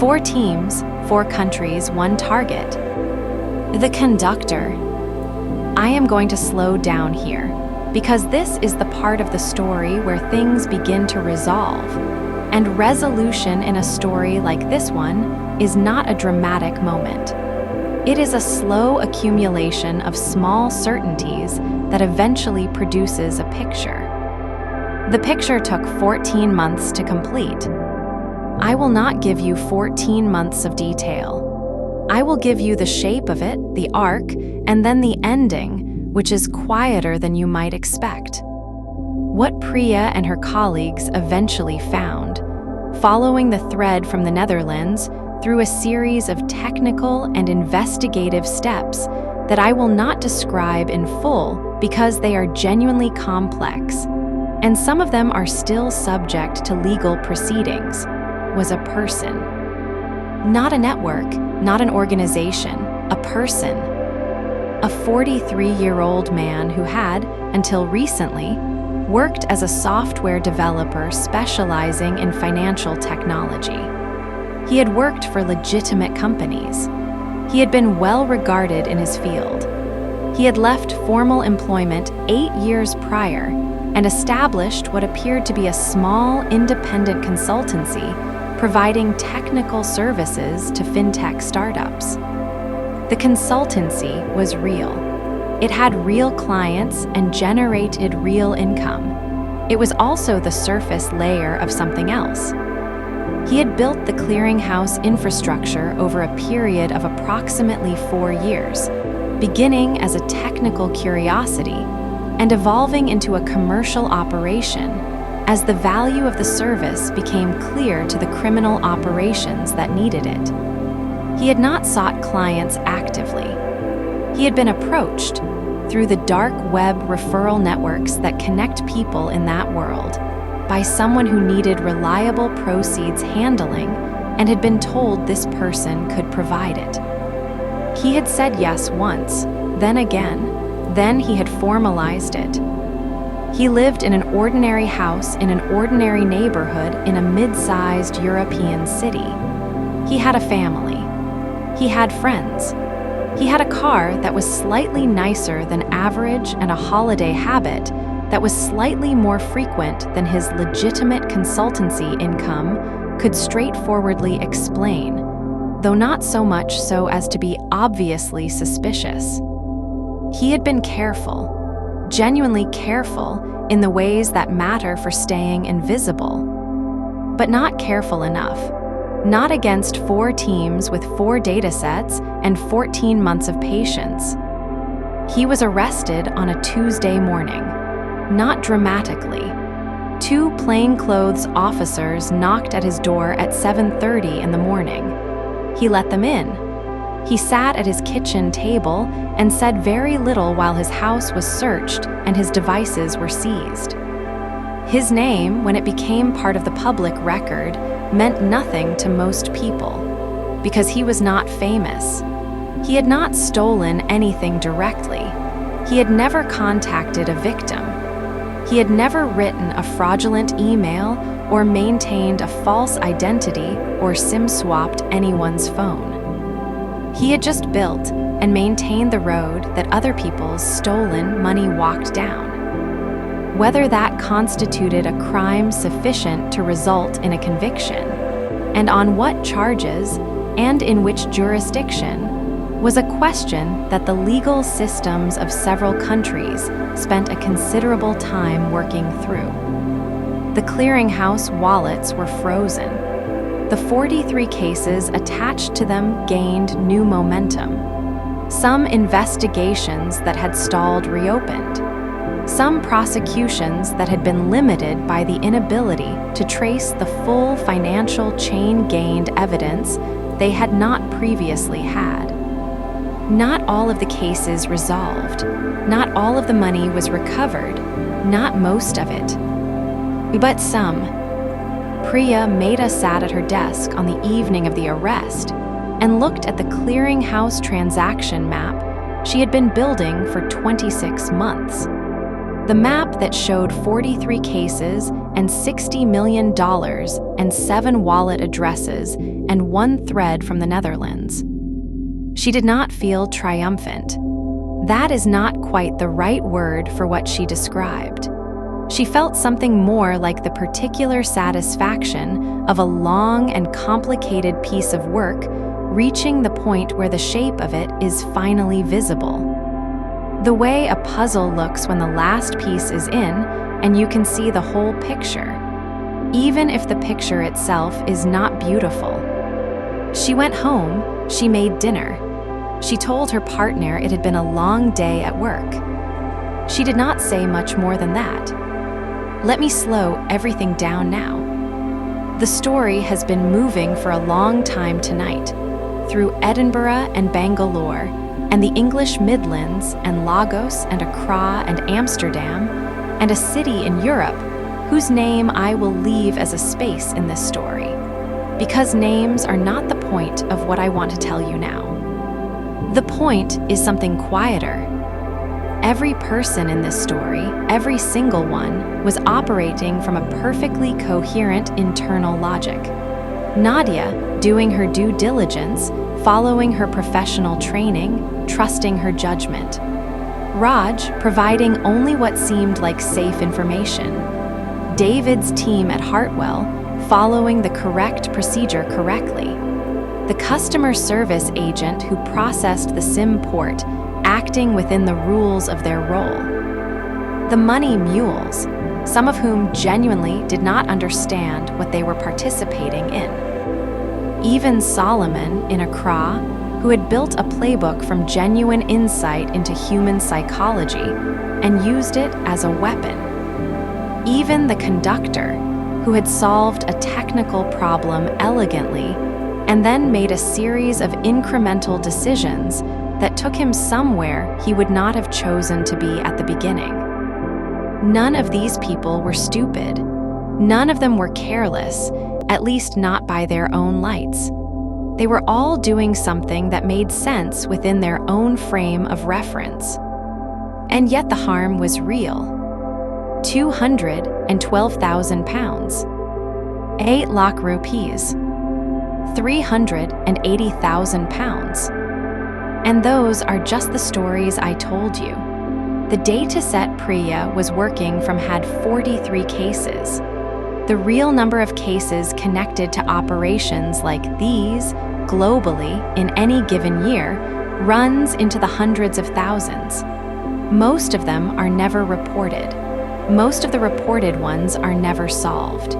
4 teams, 4 countries, 1 target. The conductor. I am going to slow down here, because this is the part of the story where things begin to resolve, and resolution in a story like this one is not a dramatic moment. It is a slow accumulation of small certainties that eventually produces a picture. The picture took 14 months to complete. I will not give you 14 months of detail. I will give you the shape of it, the arc, and then the ending, which is quieter than you might expect. What Priya and her colleagues eventually found, following the thread from the Netherlands through a series of technical and investigative steps that I will not describe in full because they are genuinely complex, and some of them are still subject to legal proceedings, was a person. Not a network, not an organization, a person. A 43-year-old man who had, until recently, worked as a software developer specializing in financial technology. He had worked for legitimate companies. He had been well regarded in his field. He had left formal employment 8 years prior and established what appeared to be a small, independent consultancy providing technical services to fintech startups. The consultancy was real. It had real clients and generated real income. It was also the surface layer of something else. He had built the clearinghouse infrastructure over a period of approximately 4 years, beginning as a technical curiosity and evolving into a commercial operation as the value of the service became clear to the criminal operations that needed it. He had not sought clients actively. He had been approached through the dark web referral networks that connect people in that world by someone who needed reliable proceeds handling and had been told this person could provide it. He had said yes once, then again, then he had formalized it. He lived in an ordinary house in an ordinary neighborhood in a mid-sized European city. He had a family. He had friends. He had a car that was slightly nicer than average and a holiday habit that was slightly more frequent than his legitimate consultancy income could straightforwardly explain, though not so much so as to be obviously suspicious. He had been careful, genuinely careful in the ways that matter for staying invisible, but not careful enough. Not against 4 teams with 4 datasets and 14 months of patience. He was arrested on a Tuesday morning, not dramatically. 2 plainclothes officers knocked at his door at 7:30 in the morning. He let them in. He sat at his kitchen table and said very little while his house was searched and his devices were seized. His name, when it became part of the public record, meant nothing to most people, because he was not famous. He had not stolen anything directly. He had never contacted a victim. He had never written a fraudulent email or maintained a false identity or SIM-swapped anyone's phone. He had just built and maintained the road that other people's stolen money walked down. Whether that constituted a crime sufficient to result in a conviction, and on what charges, and in which jurisdiction, was a question that the legal systems of several countries spent a considerable time working through. The clearinghouse wallets were frozen. The 43 cases attached to them gained new momentum. Some investigations that had stalled reopened. Some prosecutions that had been limited by the inability to trace the full financial chain gained evidence they had not previously had. Not all of the cases resolved. Not all of the money was recovered. Not most of it. But some. Priya Mehta sat at her desk on the evening of the arrest and looked at the clearinghouse transaction map she had been building for 26 months. The map that showed 43 cases and $60 million and 7 wallet addresses and 1 thread from the Netherlands. She did not feel triumphant. That is not quite the right word for what she described. She felt something more like the particular satisfaction of a long and complicated piece of work reaching the point where the shape of it is finally visible. The way a puzzle looks when the last piece is in and you can see the whole picture, even if the picture itself is not beautiful. She went home, she made dinner. She told her partner it had been a long day at work. She did not say much more than that. Let me slow everything down now. The story has been moving for a long time tonight, through Edinburgh and Bangalore, and the English Midlands, and Lagos and Accra and Amsterdam, and a city in Europe whose name I will leave as a space in this story, because names are not the point of what I want to tell you now. The point is something quieter. Every person in this story, every single one, was operating from a perfectly coherent internal logic. Nadia, doing her due diligence, following her professional training, trusting her judgment. Raj, providing only what seemed like safe information. David's team at Hartwell, following the correct procedure correctly. The customer service agent who processed the SIM port, acting within the rules of their role. The money mules, some of whom genuinely did not understand what they were participating in. Even Solomon in Accra, who had built a playbook from genuine insight into human psychology and used it as a weapon. Even the conductor, who had solved a technical problem elegantly and then made a series of incremental decisions that took him somewhere he would not have chosen to be at the beginning. None of these people were stupid. None of them were careless, at least not by their own lights. They were all doing something that made sense within their own frame of reference. And yet the harm was real. £212,000, 8 lakh rupees, £380,000. And those are just the stories I told you. The dataset Priya was working from had 43 cases. The real number of cases connected to operations like these, globally, in any given year, runs into the hundreds of thousands. Most of them are never reported. Most of the reported ones are never solved.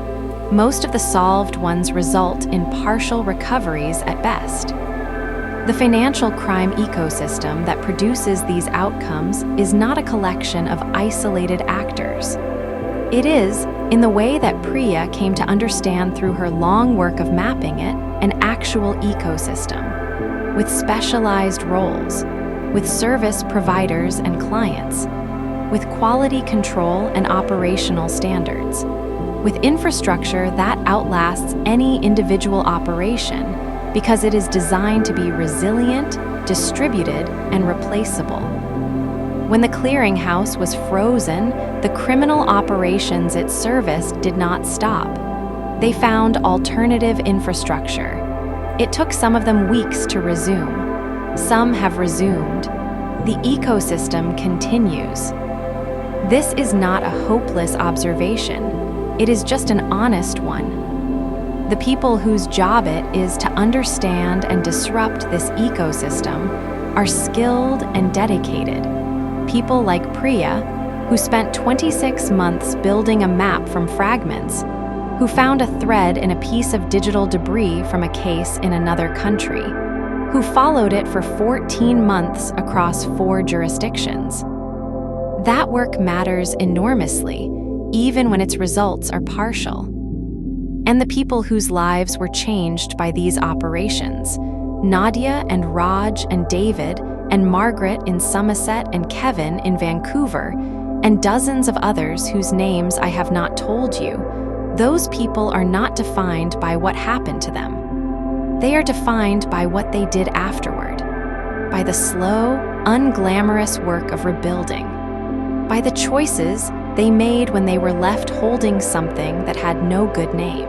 Most of the solved ones result in partial recoveries at best. The financial crime ecosystem that produces these outcomes is not a collection of isolated actors. It is, in the way that Priya came to understand through her long work of mapping it, an actual ecosystem, with specialized roles, with service providers and clients, with quality control and operational standards, with infrastructure that outlasts any individual operation, because it is designed to be resilient, distributed, and replaceable. When the clearinghouse was frozen, the criminal operations it serviced did not stop. They found alternative infrastructure. It took some of them weeks to resume. Some have resumed. The ecosystem continues. This is not a hopeless observation. It is just an honest one. The people whose job it is to understand and disrupt this ecosystem are skilled and dedicated. People like Priya, who spent 26 months building a map from fragments, who found a thread in a piece of digital debris from a case in another country, who followed it for 14 months across 4 jurisdictions. That work matters enormously, even when its results are partial. And the people whose lives were changed by these operations, Nadia and Raj and David and Margaret in Somerset and Kevin in Vancouver, and dozens of others whose names I have not told you, those people are not defined by what happened to them. They are defined by what they did afterward, by the slow, unglamorous work of rebuilding, by the choices they made when they were left holding something that had no good name.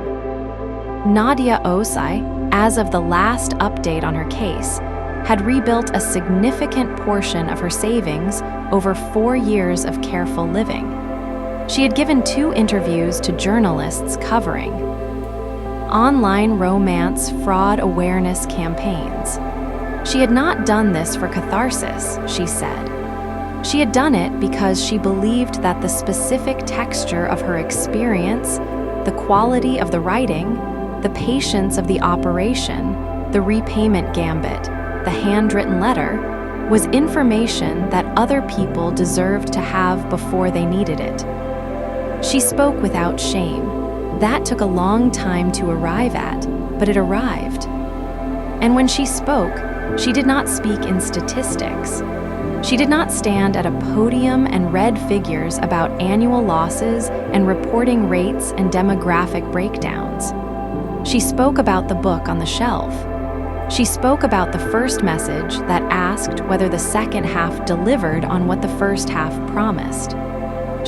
Nadia Osai, as of the last update on her case, had rebuilt a significant portion of her savings over 4 years of careful living. She had given 2 interviews to journalists covering online romance fraud awareness campaigns. She had not done this for catharsis, she said. She had done it because she believed that the specific texture of her experience, the quality of the writing, the patience of the operation, the repayment gambit, the handwritten letter, was information that other people deserved to have before they needed it. She spoke without shame. That took a long time to arrive at, but it arrived. And when she spoke, she did not speak in statistics. She did not stand at a podium and read figures about annual losses and reporting rates and demographic breakdowns. She spoke about the book on the shelf. She spoke about the first message that asked whether the second half delivered on what the first half promised.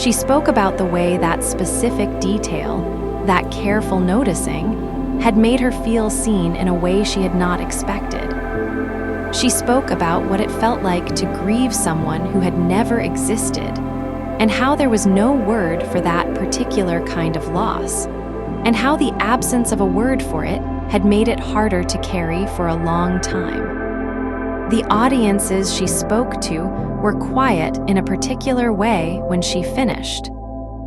She spoke about the way that specific detail, that careful noticing, had made her feel seen in a way she had not expected. She spoke about what it felt like to grieve someone who had never existed, and how there was no word for that particular kind of loss, and how the absence of a word for it had made it harder to carry for a long time. The audiences she spoke to were quiet in a particular way when she finished,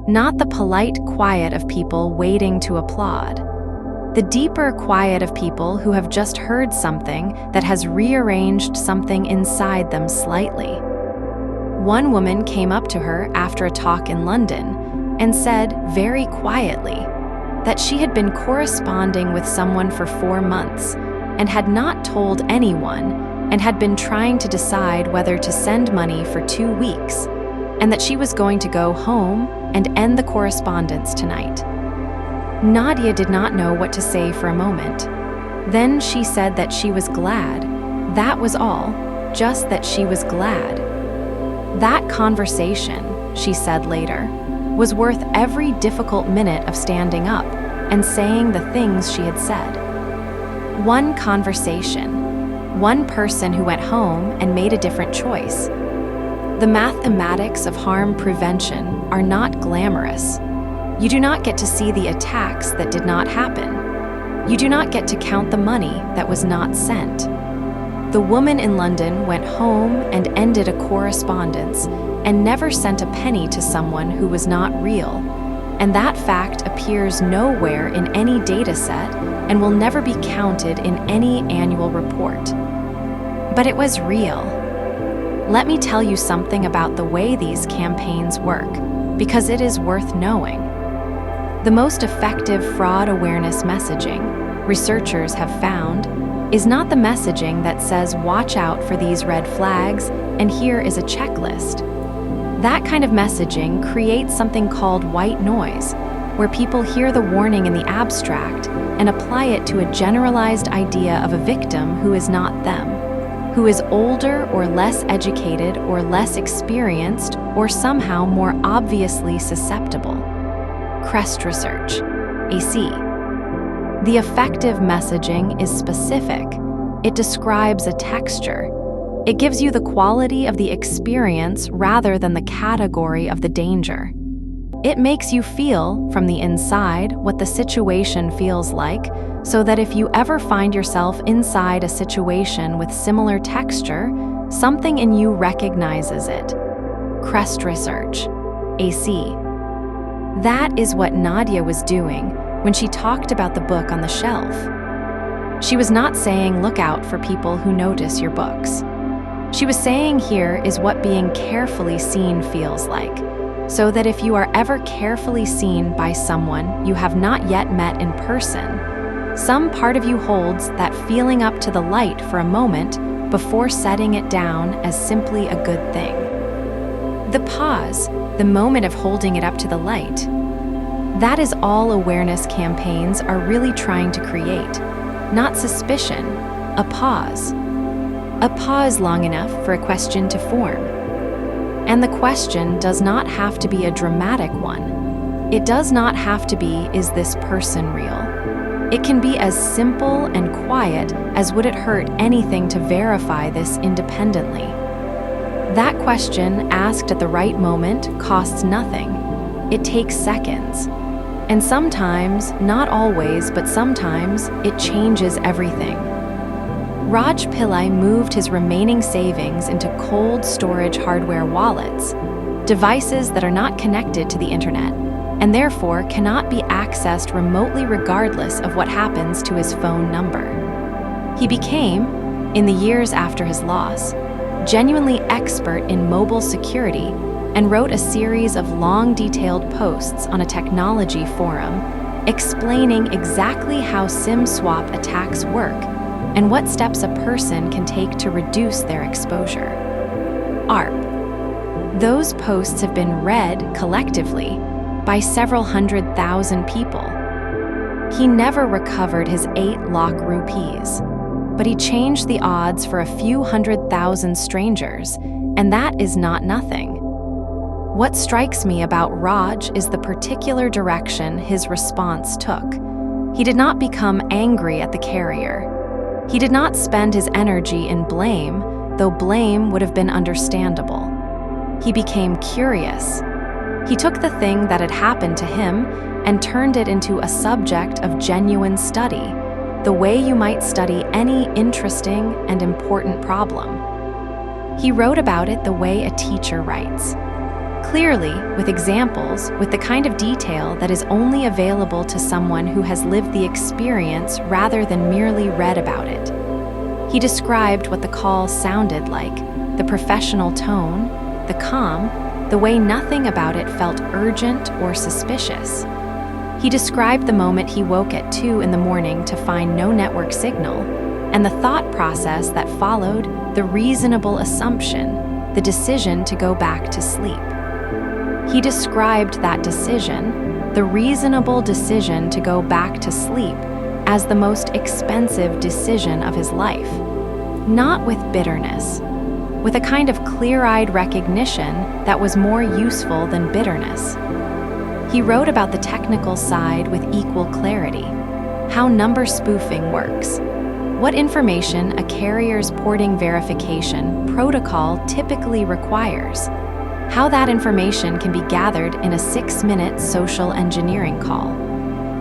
not the polite quiet of people waiting to applaud. The deeper quiet of people who have just heard something that has rearranged something inside them slightly. One woman came up to her after a talk in London and said very quietly that she had been corresponding with someone for 4 months and had not told anyone and had been trying to decide whether to send money for 2 weeks, and that she was going to go home and end the correspondence tonight. Nadia did not know what to say for a moment. Then she said that she was glad. That was all, just that she was glad. That conversation, she said later, was worth every difficult minute of standing up and saying the things she had said. One conversation, one person who went home and made a different choice. The mathematics of harm prevention are not glamorous. You do not get to see the attacks that did not happen. You do not get to count the money that was not sent. The woman in London went home and ended a correspondence and never sent a penny to someone who was not real, and that fact appears nowhere in any data set and will never be counted in any annual report. But it was real. Let me tell you something about the way these campaigns work, because it is worth knowing. The most effective fraud awareness messaging, researchers have found, is not the messaging that says watch out for these red flags and here is a checklist. That kind of messaging creates something called white noise, where people hear the warning in the abstract and apply it to a generalized idea of a victim who is not them, who is older or less educated or less experienced or somehow more obviously susceptible. CREST Research, AC. The effective messaging is specific. It describes a texture. It gives you the quality of the experience rather than the category of the danger. It makes you feel, from the inside, what the situation feels like, so that if you ever find yourself inside a situation with similar texture, something in you recognizes it. CREST Research, AC. That is what Nadia was doing when she talked about the book on the shelf. She was not saying look out for people who notice your books. She was saying here is what being carefully seen feels like, so that if you are ever carefully seen by someone you have not yet met in person, some part of you holds that feeling up to the light for a moment before setting it down as simply a good thing. The pause, the moment of holding it up to the light, that is all awareness campaigns are really trying to create. Not suspicion, a pause. A pause long enough for a question to form. And the question does not have to be a dramatic one. It does not have to be, is this person real? It can be as simple and quiet as would it hurt anything to verify this independently. That question, asked at the right moment, costs nothing. It takes seconds. And sometimes, not always, but sometimes, it changes everything. Raj Pillai moved his remaining savings into cold storage hardware wallets, devices that are not connected to the internet, and therefore cannot be accessed remotely regardless of what happens to his phone number. He became, in the years after his loss, genuinely expert in mobile security, and wrote a series of long, detailed posts on a technology forum explaining exactly how SIM swap attacks work and what steps a person can take to reduce their exposure. ARP. Those posts have been read collectively by several 100,000 people. He never recovered his 8 lakh rupees, but he changed the odds for a few 100,000 strangers, and that is not nothing. What strikes me about Raj is the particular direction his response took. He did not become angry at the carrier. He did not spend his energy in blame, though blame would have been understandable. He became curious. He took the thing that had happened to him and turned it into a subject of genuine study, the way you might study any interesting and important problem. He wrote about it the way a teacher writes. Clearly, with examples, with the kind of detail that is only available to someone who has lived the experience rather than merely read about it. He described what the call sounded like, the professional tone, the calm, the way nothing about it felt urgent or suspicious. He described the moment he woke at 2 in the morning to find no network signal, and the thought process that followed, the reasonable assumption, the decision to go back to sleep. He described that decision, the reasonable decision to go back to sleep, as the most expensive decision of his life. Not with bitterness, with a kind of clear-eyed recognition that was more useful than bitterness. He wrote about the technical side with equal clarity, how number spoofing works, what information a carrier's porting verification protocol typically requires, how that information can be gathered in a 6-minute social engineering call,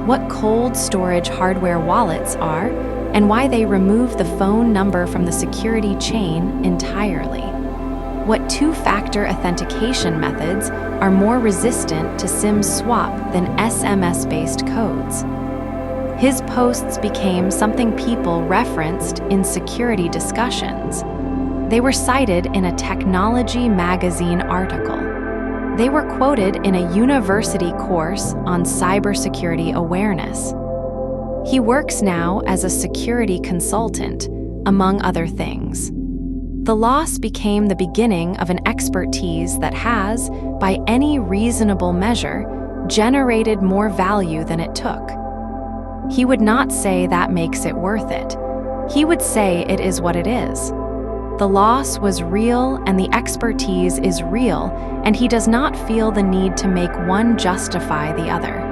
what cold storage hardware wallets are, and why they remove the phone number from the security chain entirely, what 2-factor authentication methods are more resistant to SIM swap than SMS-based codes. His posts became something people referenced in security discussions. They were cited in a technology magazine article. They were quoted in a university course on cybersecurity awareness. He works now as a security consultant, among other things. The loss became the beginning of an expertise that has, by any reasonable measure, generated more value than it took. He would not say that makes it worth it. He would say it is what it is. The loss was real and the expertise is real, and he does not feel the need to make one justify the other.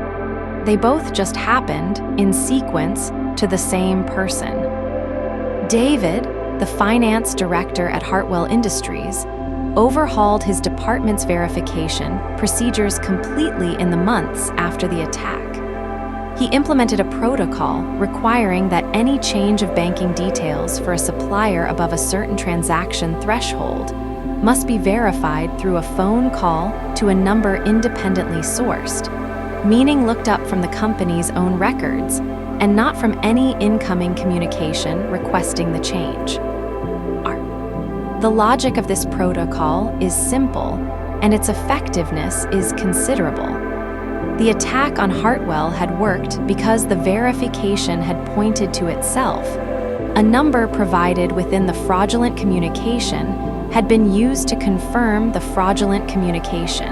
They both just happened, in sequence, to the same person. David, the finance director at Hartwell Industries, overhauled his department's verification procedures completely in the months after the attack. He implemented a protocol requiring that any change of banking details for a supplier above a certain transaction threshold must be verified through a phone call to a number independently sourced, meaning looked up from the company's own records and not from any incoming communication requesting the change. The logic of this protocol is simple, and its effectiveness is considerable. The attack on Hartwell had worked because the verification had pointed to itself. A number provided within the fraudulent communication had been used to confirm the fraudulent communication.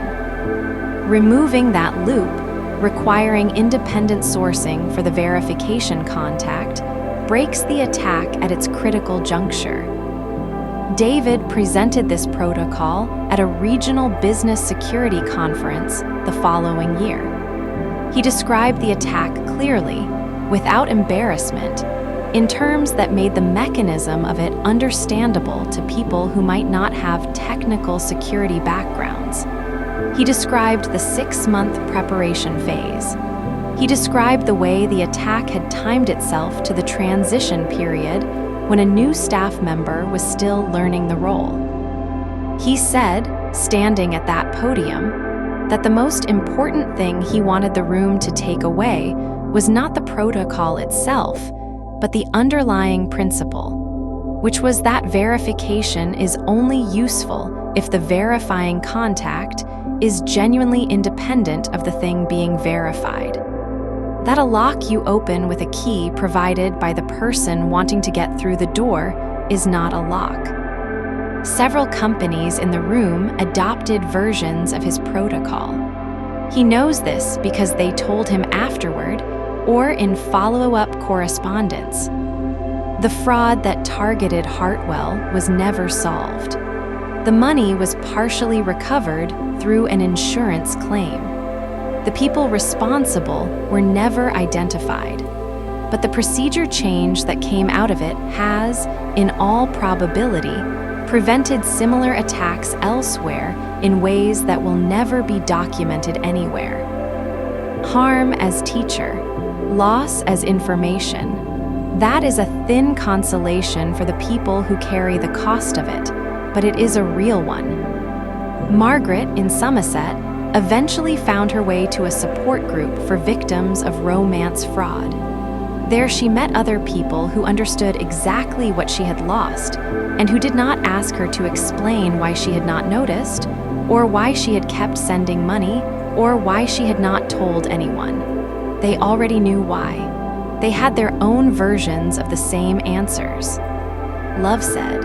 Removing that loop, requiring independent sourcing for the verification contact, breaks the attack at its critical juncture. David presented this protocol at a regional business security conference the following year. He described the attack clearly, without embarrassment, in terms that made the mechanism of it understandable to people who might not have technical security backgrounds. He described the 6-month preparation phase. He described the way the attack had timed itself to the transition period when a new staff member was still learning the role. He said, standing at that podium, that the most important thing he wanted the room to take away was not the protocol itself, but the underlying principle, which was that verification is only useful if the verifying contact is genuinely independent of the thing being verified. That a lock you open with a key provided by the person wanting to get through the door is not a lock. Several companies in the room adopted versions of his protocol. He knows this because they told him afterward or in follow-up correspondence. The fraud that targeted Hartwell was never solved. The money was partially recovered through an insurance claim. The people responsible were never identified, but the procedure change that came out of it has, in all probability, prevented similar attacks elsewhere in ways that will never be documented anywhere. Harm as teacher, loss as information. That is a thin consolation for the people who carry the cost of it, but it is a real one. Margaret, in Somerset, eventually found her way to a support group for victims of romance fraud. There she met other people who understood exactly what she had lost and who did not ask her to explain why she had not noticed, or why she had kept sending money, or why she had not told anyone. They already knew why. They had their own versions of the same answers. Love said.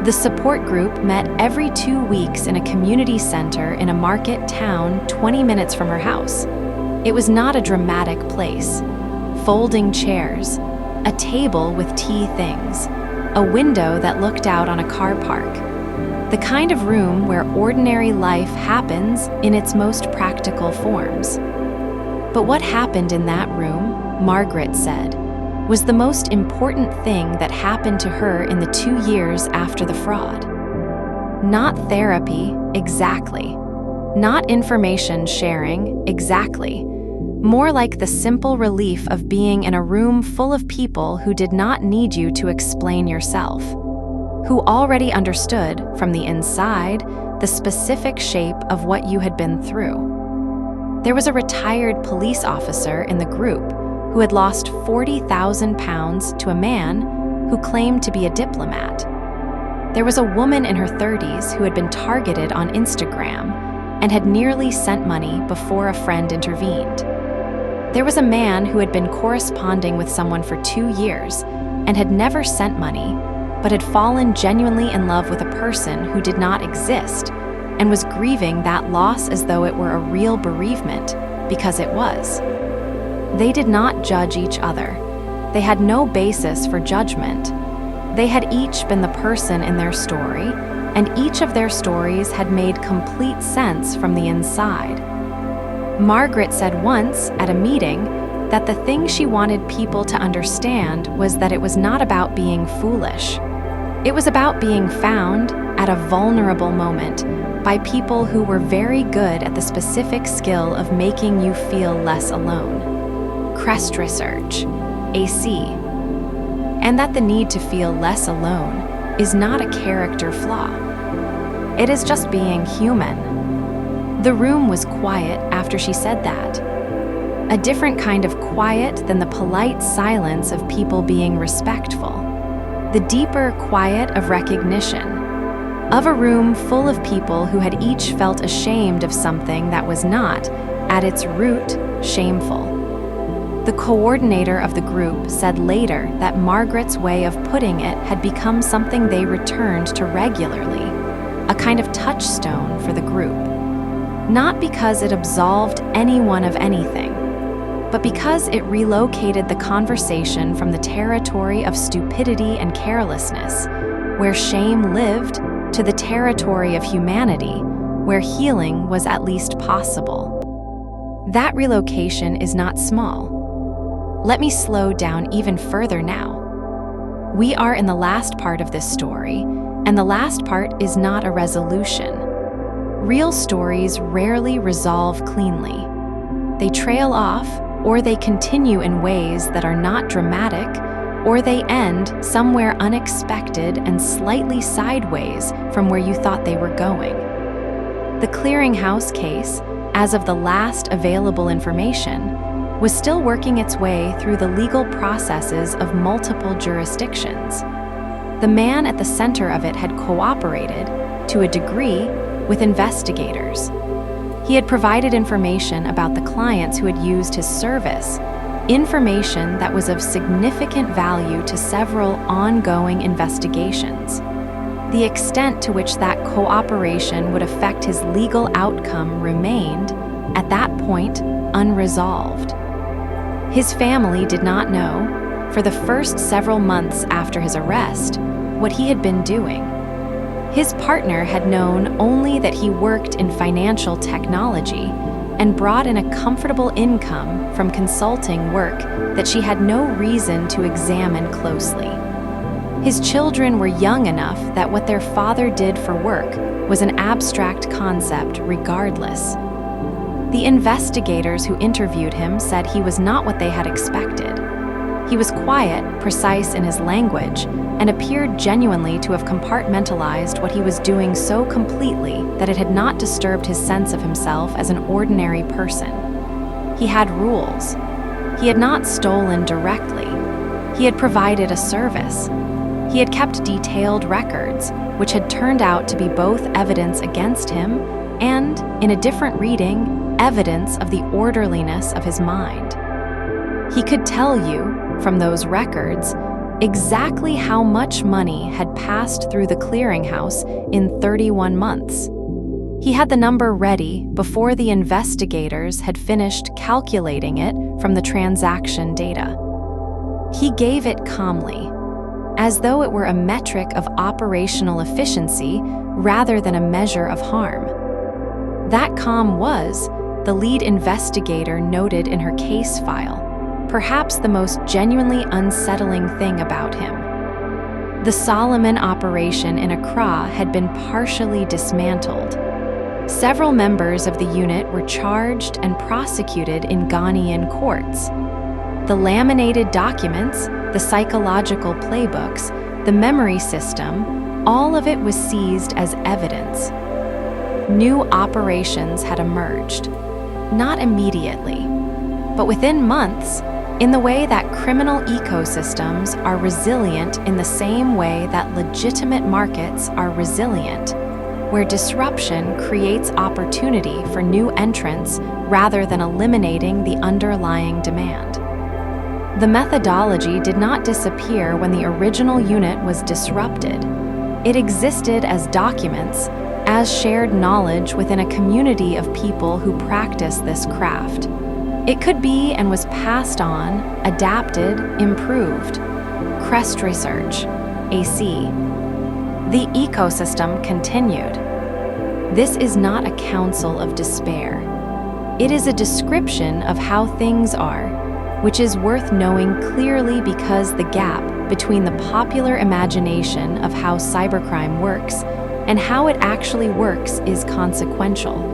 The support group met every 2 weeks in a community center in a market town 20 minutes from her house. It was not a dramatic place. Folding chairs, a table with tea things, a window that looked out on a car park. The kind of room where ordinary life happens in its most practical forms. But what happened in that room, Margaret said, was the most important thing that happened to her in the 2 years after the fraud. Not therapy, exactly. Not information sharing, exactly. More like the simple relief of being in a room full of people who did not need you to explain yourself, who already understood, from the inside, the specific shape of what you had been through. There was a retired police officer in the group who had lost £40,000 to a man who claimed to be a diplomat. There was a woman in her 30s who had been targeted on Instagram and had nearly sent money before a friend intervened. There was a man who had been corresponding with someone for 2 years and had never sent money, but had fallen genuinely in love with a person who did not exist and was grieving that loss as though it were a real bereavement, because it was. They did not judge each other. They had no basis for judgment. They had each been the person in their story, and each of their stories had made complete sense from the inside. Margaret said once at a meeting that the thing she wanted people to understand was that it was not about being foolish. It was about being found at a vulnerable moment by people who were very good at the specific skill of making you feel less alone. Crest Research, AC. And that the need to feel less alone is not a character flaw. It is just being human. The room was quiet after she said that. A different kind of quiet than the polite silence of people being respectful. The deeper quiet of recognition. Of a room full of people who had each felt ashamed of something that was not, at its root, shameful. The coordinator of the group said later that Margaret's way of putting it had become something they returned to regularly, a kind of touchstone for the group. Not because it absolved anyone of anything, but because it relocated the conversation from the territory of stupidity and carelessness, where shame lived, to the territory of humanity, where healing was at least possible. That relocation is not small. Let me slow down even further now. We are in the last part of this story, and the last part is not a resolution. Real stories rarely resolve cleanly. They trail off, or they continue in ways that are not dramatic, or they end somewhere unexpected and slightly sideways from where you thought they were going. The clearinghouse case, as of the last available information, was still working its way through the legal processes of multiple jurisdictions. The man at the center of it had cooperated, to a degree, with investigators. He had provided information about the clients who had used his service, information that was of significant value to several ongoing investigations. The extent to which that cooperation would affect his legal outcome remained, at that point, unresolved. His family did not know, for the first several months after his arrest, what he had been doing. His partner had known only that he worked in financial technology and brought in a comfortable income from consulting work that she had no reason to examine closely. His children were young enough that what their father did for work was an abstract concept regardless. The investigators who interviewed him said he was not what they had expected. He was quiet, precise in his language, and appeared genuinely to have compartmentalized what he was doing so completely that it had not disturbed his sense of himself as an ordinary person. He had rules. He had not stolen directly. He had provided a service. He had kept detailed records, which had turned out to be both evidence against him and, in a different reading, evidence of the orderliness of his mind. He could tell you, from those records, exactly how much money had passed through the clearinghouse in 31 months. He had the number ready before the investigators had finished calculating it from the transaction data. He gave it calmly, as though it were a metric of operational efficiency rather than a measure of harm. That calm was, the lead investigator noted in her case file, perhaps the most genuinely unsettling thing about him. The Solomon operation in Accra had been partially dismantled. Several members of the unit were charged and prosecuted in Ghanaian courts. The laminated documents, the psychological playbooks, the memory system, all of it was seized as evidence. New operations had emerged, not immediately, but within months, in the way that criminal ecosystems are resilient in the same way that legitimate markets are resilient, where disruption creates opportunity for new entrants rather than eliminating the underlying demand. The methodology did not disappear when the original unit was disrupted. It existed as documents, as shared knowledge within a community of people who practice this craft. It could be and was passed on, adapted, improved. Crest Research, AC. The ecosystem continued. This is not a counsel of despair. It is a description of how things are, which is worth knowing clearly because the gap between the popular imagination of how cybercrime works and how it actually works is consequential.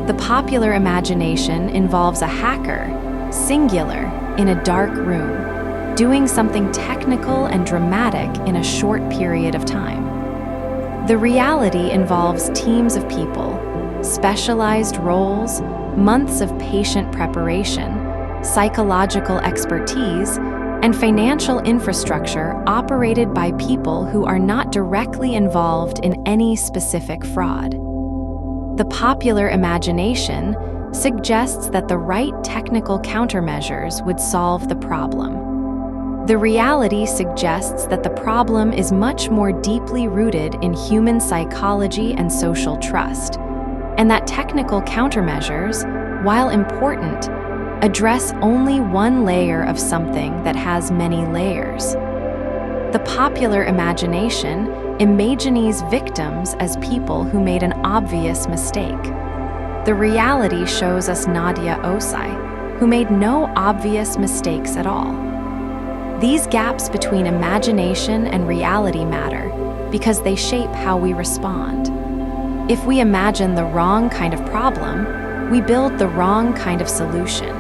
The popular imagination involves a hacker, singular, in a dark room, doing something technical and dramatic in a short period of time. The reality involves teams of people, specialized roles, months of patient preparation, psychological expertise, and financial infrastructure operated by people who are not directly involved in any specific fraud. The popular imagination suggests that the right technical countermeasures would solve the problem. The reality suggests that the problem is much more deeply rooted in human psychology and social trust, and that technical countermeasures, while important, address only one layer of something that has many layers. The popular imagination imagines victims as people who made an obvious mistake. The reality shows us Nadia Osai, who made no obvious mistakes at all. These gaps between imagination and reality matter because they shape how we respond. If we imagine the wrong kind of problem, we build the wrong kind of solution.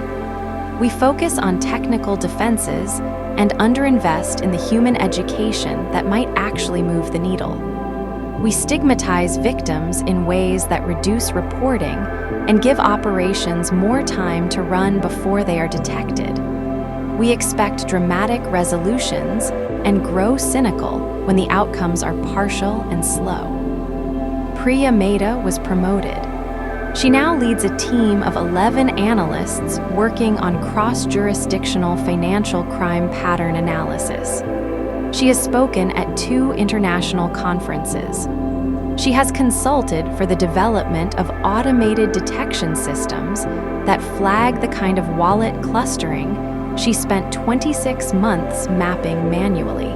We focus on technical defenses and underinvest in the human education that might actually move the needle. We stigmatize victims in ways that reduce reporting and give operations more time to run before they are detected. We expect dramatic resolutions and grow cynical when the outcomes are partial and slow. Priya Mehta was promoted. She now leads a team of 11 analysts working on cross-jurisdictional financial crime pattern analysis. She has spoken at 2 international conferences. She has consulted for the development of automated detection systems that flag the kind of wallet clustering she spent 26 months mapping manually.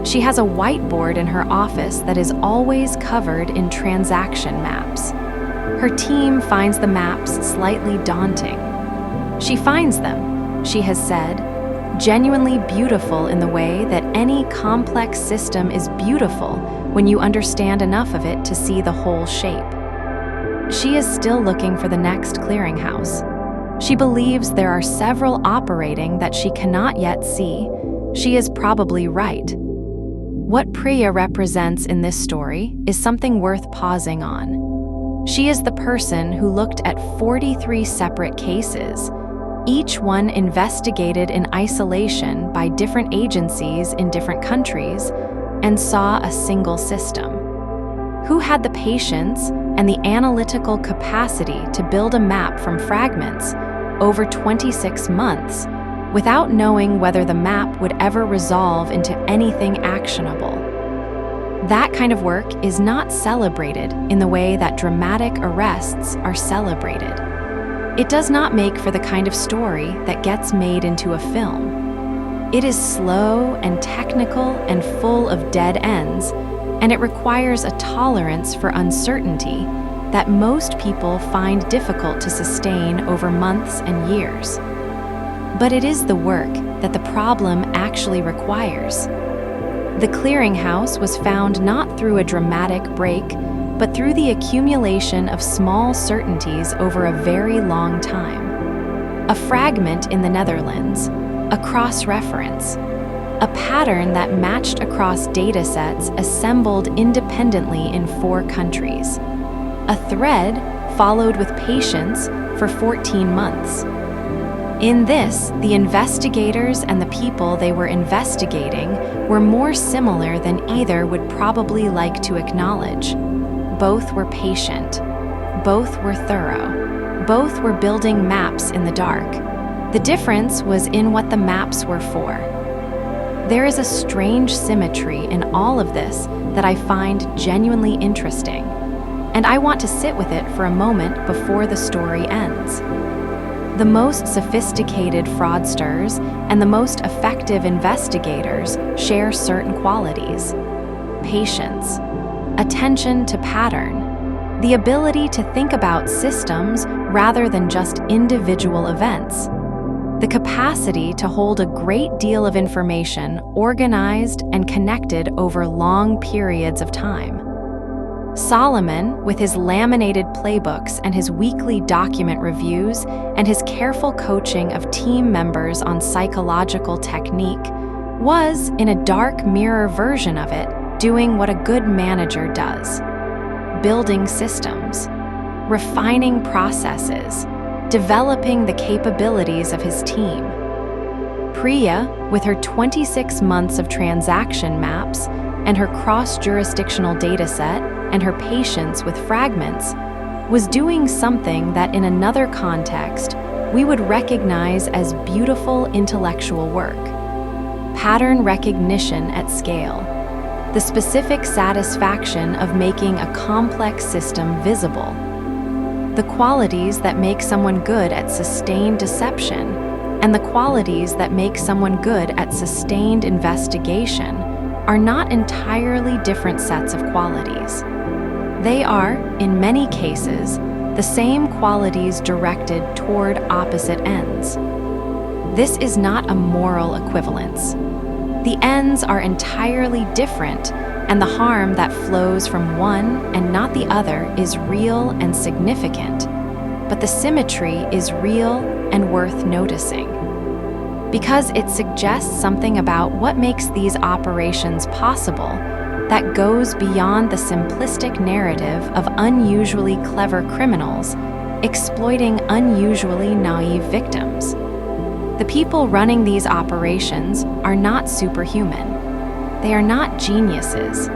She has a whiteboard in her office that is always covered in transaction maps. Her team finds the maps slightly daunting. She finds them, she has said, genuinely beautiful in the way that any complex system is beautiful when you understand enough of it to see the whole shape. She is still looking for the next clearinghouse. She believes there are several operating that she cannot yet see. She is probably right. What Priya represents in this story is something worth pausing on. She is the person who looked at 43 separate cases, each one investigated in isolation by different agencies in different countries, and saw a single system. Who had the patience and the analytical capacity to build a map from fragments over 26 months without knowing whether the map would ever resolve into anything actionable? That kind of work is not celebrated in the way that dramatic arrests are celebrated. It does not make for the kind of story that gets made into a film. It is slow and technical and full of dead ends, and it requires a tolerance for uncertainty that most people find difficult to sustain over months and years. But it is the work that the problem actually requires. The clearinghouse was found not through a dramatic break, but through the accumulation of small certainties over a very long time. A fragment in the Netherlands, a cross-reference, a pattern that matched across datasets assembled independently in 4 countries. A thread followed with patience for 14 months. In this, the investigators and the people they were investigating were more similar than either would probably like to acknowledge. Both were patient. Both were thorough. Both were building maps in the dark. The difference was in what the maps were for. There is a strange symmetry in all of this that I find genuinely interesting, and I want to sit with it for a moment before the story ends. The most sophisticated fraudsters and the most effective investigators share certain qualities: patience, attention to pattern, the ability to think about systems rather than just individual events, the capacity to hold a great deal of information organized and connected over long periods of time. Solomon, with his laminated playbooks and his weekly document reviews and his careful coaching of team members on psychological technique, was, in a dark mirror version of it, doing what a good manager does: building systems, refining processes, developing the capabilities of his team. Priya, with her 26 months of transaction maps and her cross-jurisdictional dataset and her patience with fragments, was doing something that in another context we would recognize as beautiful intellectual work: pattern recognition at scale, the specific satisfaction of making a complex system visible. The qualities that make someone good at sustained deception and the qualities that make someone good at sustained investigation are not entirely different sets of qualities. They are, in many cases, the same qualities directed toward opposite ends. This is not a moral equivalence. The ends are entirely different, and the harm that flows from one and not the other is real and significant, but the symmetry is real and worth noticing, because it suggests something about what makes these operations possible that goes beyond the simplistic narrative of unusually clever criminals exploiting unusually naive victims. The people running these operations are not superhuman. They are not geniuses.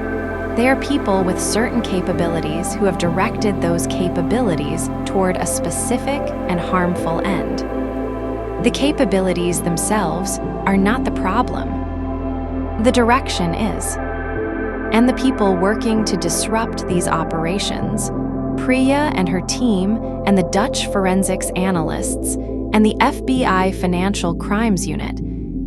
They are people with certain capabilities who have directed those capabilities toward a specific and harmful end. The capabilities themselves are not the problem. The direction is. And the people working to disrupt these operations, Priya and her team and the Dutch forensics analysts and the FBI Financial Crimes Unit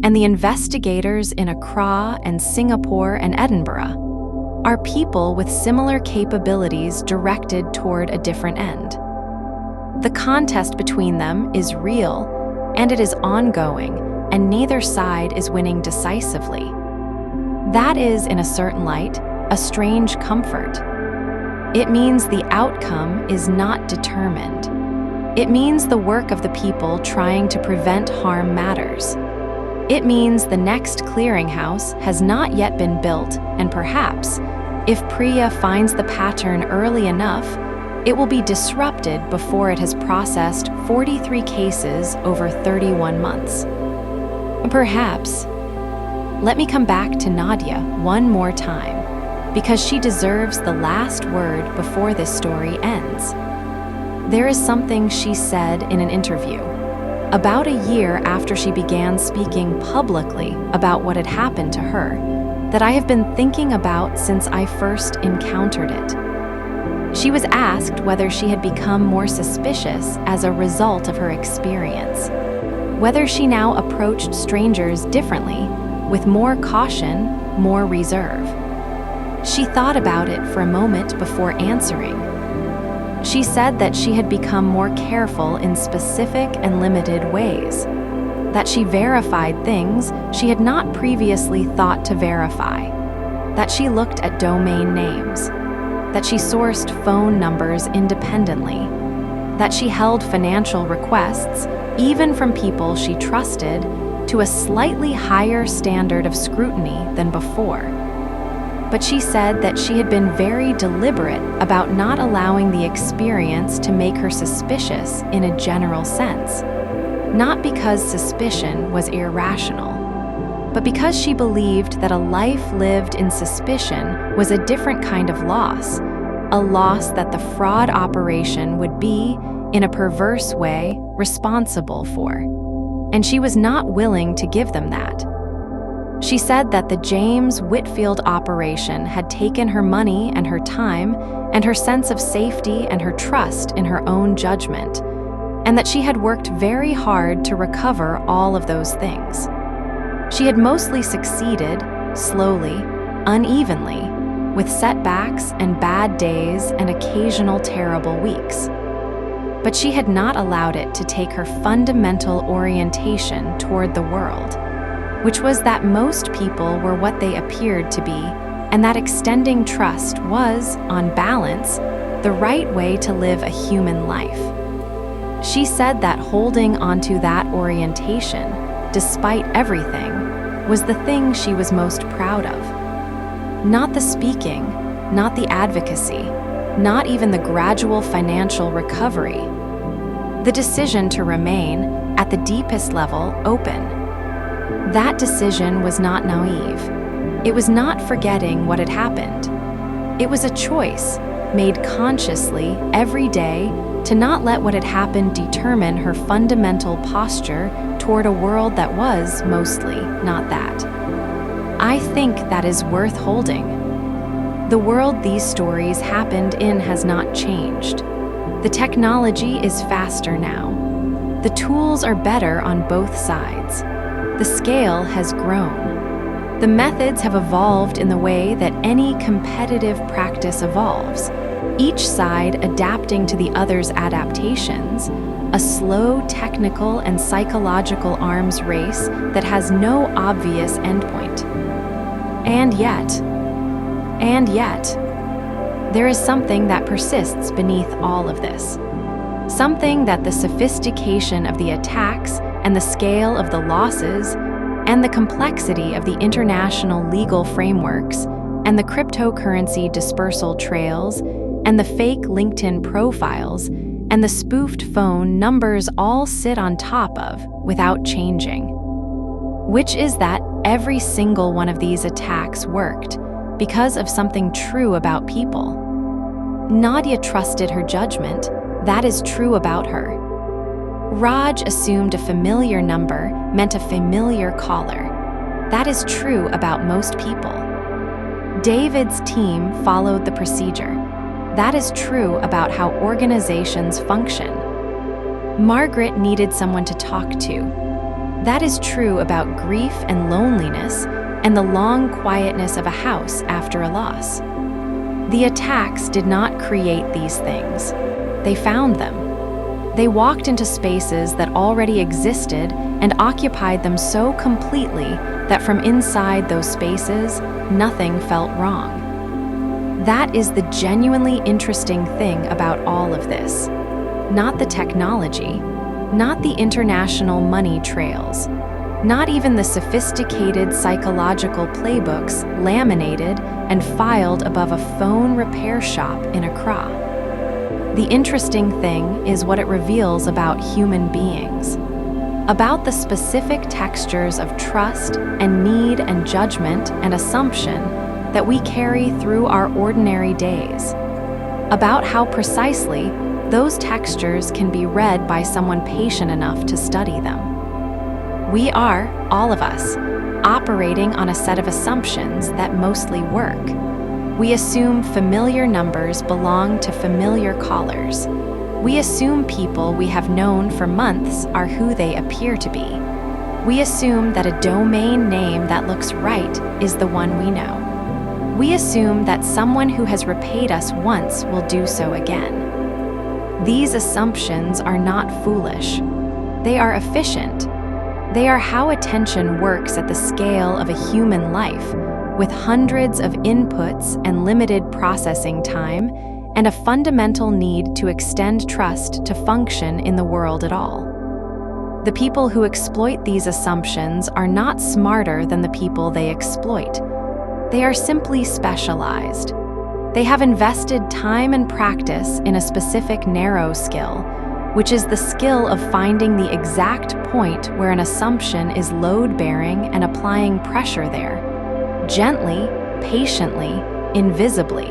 and the investigators in Accra and Singapore and Edinburgh, are people with similar capabilities directed toward a different end. The contest between them is real, and it is ongoing, and neither side is winning decisively. That is, in a certain light, a strange comfort. It means the outcome is not determined. It means the work of the people trying to prevent harm matters. It means the next clearinghouse has not yet been built, and perhaps, if Priya finds the pattern early enough, it will be disrupted before it has processed 43 cases over 31 months. Perhaps. Let me come back to Nadia one more time, because she deserves the last word before this story ends. There is something she said in an interview. About a year after she began speaking publicly about what had happened to her, that I have been thinking about since I first encountered it. She was asked whether she had become more suspicious as a result of her experience, whether she now approached strangers differently, with more caution, more reserve. She thought about it for a moment before answering. She said that she had become more careful in specific and limited ways, that she verified things she had not previously thought to verify, that she looked at domain names, that she sourced phone numbers independently, that she held financial requests, even from people she trusted, to a slightly higher standard of scrutiny than before. But she said that she had been very deliberate about not allowing the experience to make her suspicious in a general sense. Not because suspicion was irrational, but because she believed that a life lived in suspicion was a different kind of loss, a loss that the fraud operation would be, in a perverse way, responsible for. And she was not willing to give them that. She said that the James Whitfield operation had taken her money and her time and her sense of safety and her trust in her own judgment, and that she had worked very hard to recover all of those things. She had mostly succeeded, slowly, unevenly, with setbacks and bad days and occasional terrible weeks. But she had not allowed it to take her fundamental orientation toward the world, which was that most people were what they appeared to be, and that extending trust was, on balance, the right way to live a human life. She said that holding onto that orientation, despite everything, was the thing she was most proud of. Not the speaking, not the advocacy, not even the gradual financial recovery. The decision to remain, at the deepest level, open. That decision was not naive. It was not forgetting what had happened. It was a choice, made consciously every day, to not let what had happened determine her fundamental posture toward a world that was, mostly, not that. I think that is worth holding. The world these stories happened in has not changed. The technology is faster now. The tools are better on both sides. The scale has grown. The methods have evolved in the way that any competitive practice evolves, each side adapting to the other's adaptations, a slow technical and psychological arms race that has no obvious endpoint. And yet, there is something that persists beneath all of this. Something that the sophistication of the attacks and the scale of the losses and the complexity of the international legal frameworks and the cryptocurrency dispersal trails and the fake LinkedIn profiles and the spoofed phone numbers all sit on top of without changing. Which is that every single one of these attacks worked because of something true about people. Nadia trusted her judgment. That is true about her. Raj assumed a familiar number meant a familiar caller. That is true about most people. David's team followed the procedure. That is true about how organizations function. Margaret needed someone to talk to. That is true about grief and loneliness and the long quietness of a house after a loss. The attacks did not create these things. They found them. They walked into spaces that already existed and occupied them so completely that from inside those spaces, nothing felt wrong. That is the genuinely interesting thing about all of this. Not the technology, not the international money trails, not even the sophisticated psychological playbooks laminated and filed above a phone repair shop in Accra. The interesting thing is what it reveals about human beings, about the specific textures of trust and need and judgment and assumption that we carry through our ordinary days, about how precisely those textures can be read by someone patient enough to study them. We are, all of us, operating on a set of assumptions that mostly work. We assume familiar numbers belong to familiar callers. We assume people we have known for months are who they appear to be. We assume that a domain name that looks right is the one we know. We assume that someone who has repaid us once will do so again. These assumptions are not foolish. They are efficient. They are how attention works at the scale of a human life, with hundreds of inputs and limited processing time, and a fundamental need to extend trust to function in the world at all. The people who exploit these assumptions are not smarter than the people they exploit. They are simply specialized. They have invested time and practice in a specific narrow skill, which is the skill of finding the exact point where an assumption is load-bearing and applying pressure there, gently, patiently, invisibly.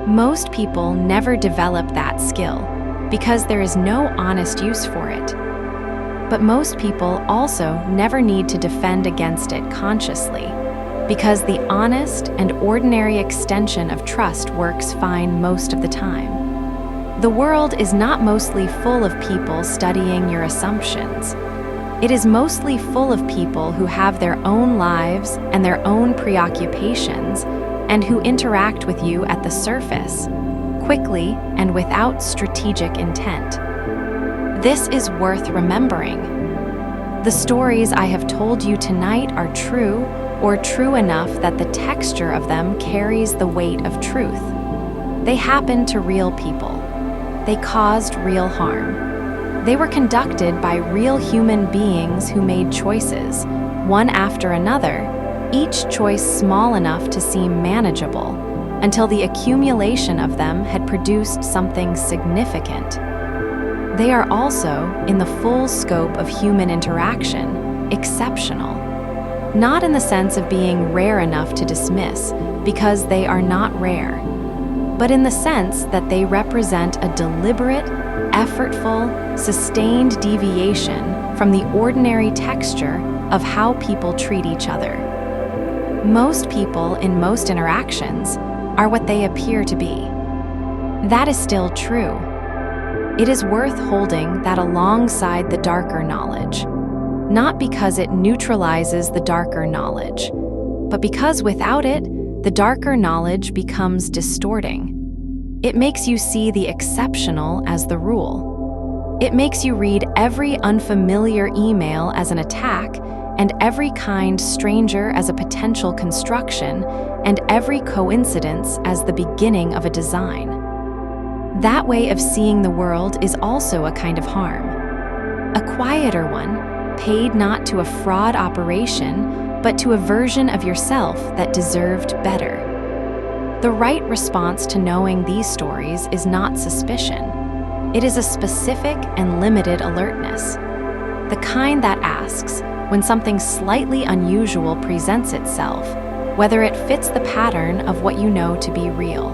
Most people never develop that skill because there is no honest use for it. But most people also never need to defend against it consciously, because the honest and ordinary extension of trust works fine most of the time. The world is not mostly full of people studying your assumptions. It is mostly full of people who have their own lives and their own preoccupations, and who interact with you at the surface, quickly and without strategic intent. This is worth remembering. The stories I have told you tonight are true, or true enough that the texture of them carries the weight of truth. They happened to real people. They caused real harm. They were conducted by real human beings who made choices, one after another, each choice small enough to seem manageable, until the accumulation of them had produced something significant. They are also, in the full scope of human interaction, exceptional. Not in the sense of being rare enough to dismiss, because they are not rare, but in the sense that they represent a deliberate, effortful, sustained deviation from the ordinary texture of how people treat each other. Most people in most interactions are what they appear to be. That is still true. It is worth holding that alongside the darker knowledge, not because it neutralizes the darker knowledge, but because without it, the darker knowledge becomes distorting. It makes you see the exceptional as the rule. It makes you read every unfamiliar email as an attack, and every kind stranger as a potential construction, and every coincidence as the beginning of a design. That way of seeing the world is also a kind of harm. A quieter one, paid not to a fraud operation, but to a version of yourself that deserved better. The right response to knowing these stories is not suspicion. It is a specific and limited alertness, the kind that asks when something slightly unusual presents itself, whether it fits the pattern of what you know to be real,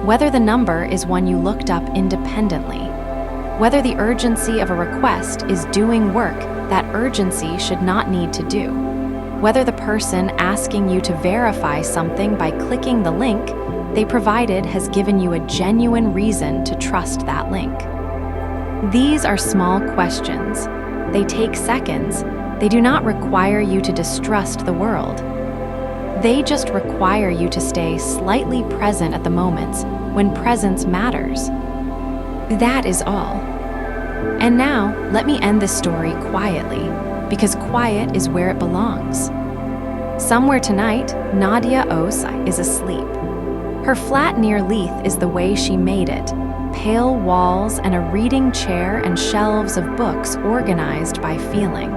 whether the number is one you looked up independently, whether the urgency of a request is doing work that urgency should not need to do, whether the person asking you to verify something by clicking the link they provided has given you a genuine reason to trust that link. These are small questions. They take seconds. They do not require you to distrust the world. They just require you to stay slightly present at the moments when presence matters. That is all. And now, let me end this story quietly, because quiet is where it belongs. Somewhere tonight, Nadia Os is asleep. Her flat near Leith is the way she made it, pale walls and a reading chair and shelves of books organized by feeling.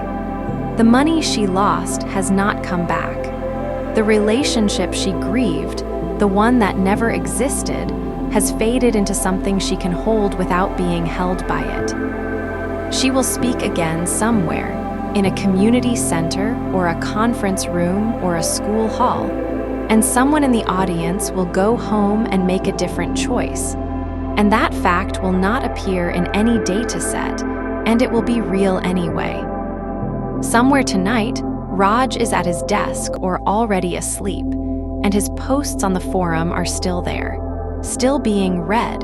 The money she lost has not come back. The relationship she grieved, the one that never existed, has faded into something she can hold without being held by it. She will speak again somewhere, in a community center or a conference room or a school hall, and someone in the audience will go home and make a different choice. And that fact will not appear in any data set, and it will be real anyway. Somewhere tonight, Raj is at his desk or already asleep, and his posts on the forum are still there, still being read.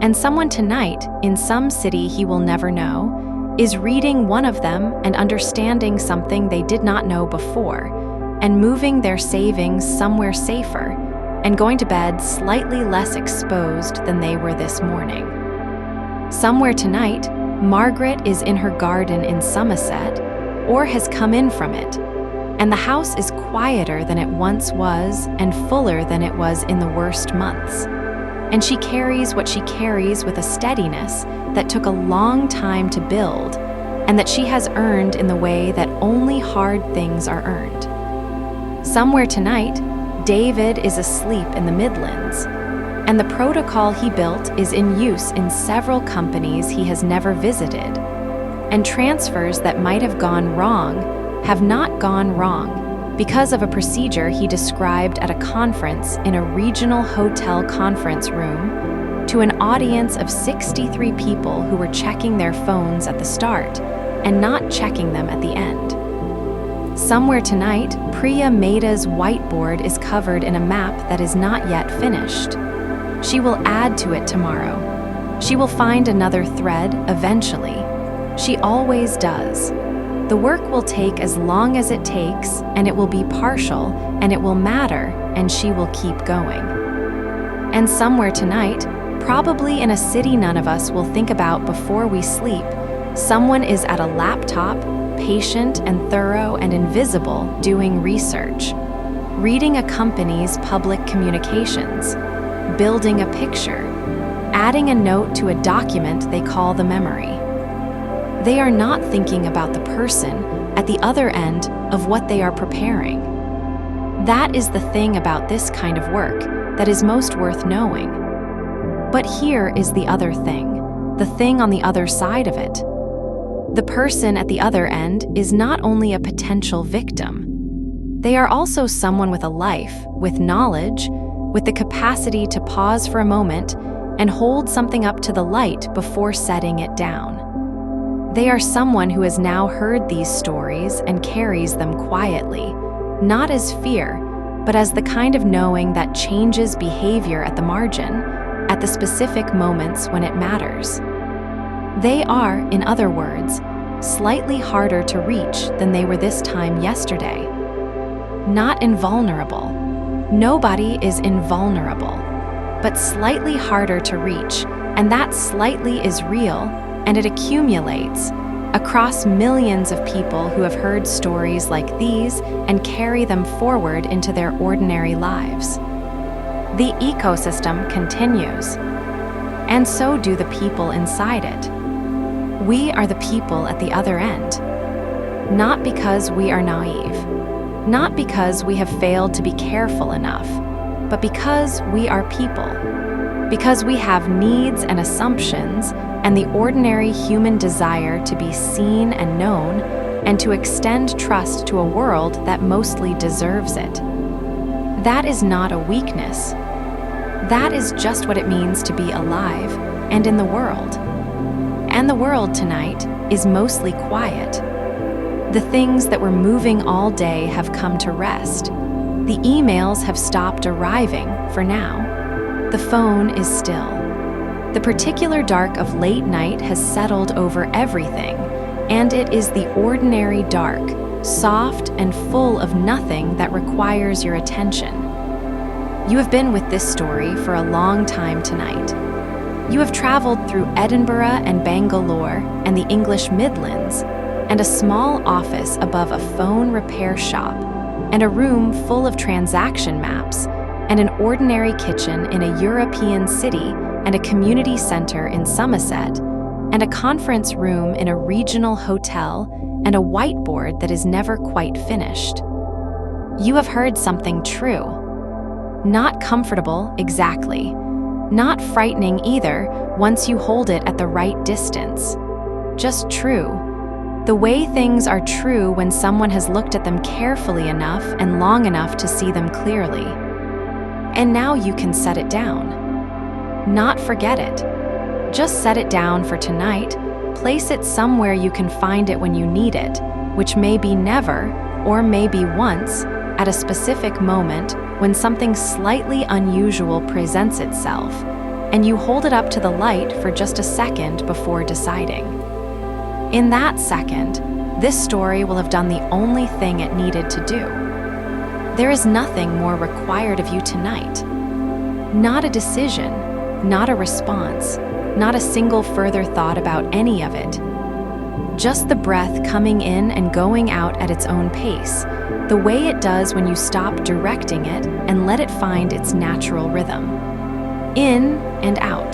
And someone tonight, in some city he will never know, is reading one of them and understanding something they did not know before, and moving their savings somewhere safer, and going to bed slightly less exposed than they were this morning. Somewhere tonight, Margaret is in her garden in Somerset, or has come in from it, and the house is quieter than it once was and fuller than it was in the worst months. And she carries what she carries with a steadiness that took a long time to build, and that she has earned in the way that only hard things are earned. Somewhere tonight, David is asleep in the Midlands, and the protocol he built is in use in several companies he has never visited, and transfers that might have gone wrong have not gone wrong because of a procedure he described at a conference in a regional hotel conference room to an audience of 63 people who were checking their phones at the start and not checking them at the end. Somewhere tonight, Priya Mehta's whiteboard is covered in a map that is not yet finished. She will add to it tomorrow. She will find another thread eventually. She always does. The work will take as long as it takes, and it will be partial, and it will matter, and she will keep going. And somewhere tonight, probably in a city none of us will think about before we sleep, someone is at a laptop, patient and thorough and invisible, doing research, reading a company's public communications, building a picture, adding a note to a document they call the memory. They are not thinking about the person at the other end of what they are preparing. That is the thing about this kind of work that is most worth knowing. But here is the other thing, the thing on the other side of it. The person at the other end is not only a potential victim. They are also someone with a life, with knowledge, with the capacity to pause for a moment and hold something up to the light before setting it down. They are someone who has now heard these stories and carries them quietly, not as fear, but as the kind of knowing that changes behavior at the margin, at the specific moments when it matters. They are, in other words, slightly harder to reach than they were this time yesterday. Not invulnerable. Nobody is invulnerable, but slightly harder to reach, and that slightly is real, and it accumulates across millions of people who have heard stories like these and carry them forward into their ordinary lives. The ecosystem continues, and so do the people inside it. We are the people at the other end, not because we are naive, not because we have failed to be careful enough, but because we are people, Because we have needs and assumptions, and the ordinary human desire to be seen and known, and to extend trust to a world that mostly deserves it. That is not a weakness. That is just what it means to be alive and in the world. And the world tonight is mostly quiet. The things that were moving all day have come to rest. The emails have stopped arriving for now. The phone is still. The particular dark of late night has settled over everything, and it is the ordinary dark, soft and full of nothing that requires your attention. You have been with this story for a long time tonight. You have traveled through Edinburgh and Bangalore and the English Midlands, and a small office above a phone repair shop, and a room full of transaction maps, and an ordinary kitchen in a European city, and a community center in Somerset, and a conference room in a regional hotel, and a whiteboard that is never quite finished. You have heard something true. Not comfortable, exactly. Not frightening either, once you hold it at the right distance. Just true. The way things are true when someone has looked at them carefully enough and long enough to see them clearly. And now you can set it down. Not forget it. Just set it down for tonight. Place it somewhere you can find it when you need it, which may be never, or maybe once, at a specific moment when something slightly unusual presents itself, and you hold it up to the light for just a second before deciding. In that second, this story will have done the only thing it needed to do. There is nothing more required of you tonight. Not a decision, not a response, not a single further thought about any of it. Just the breath coming in and going out at its own pace, the way it does when you stop directing it and let it find its natural rhythm. In and out.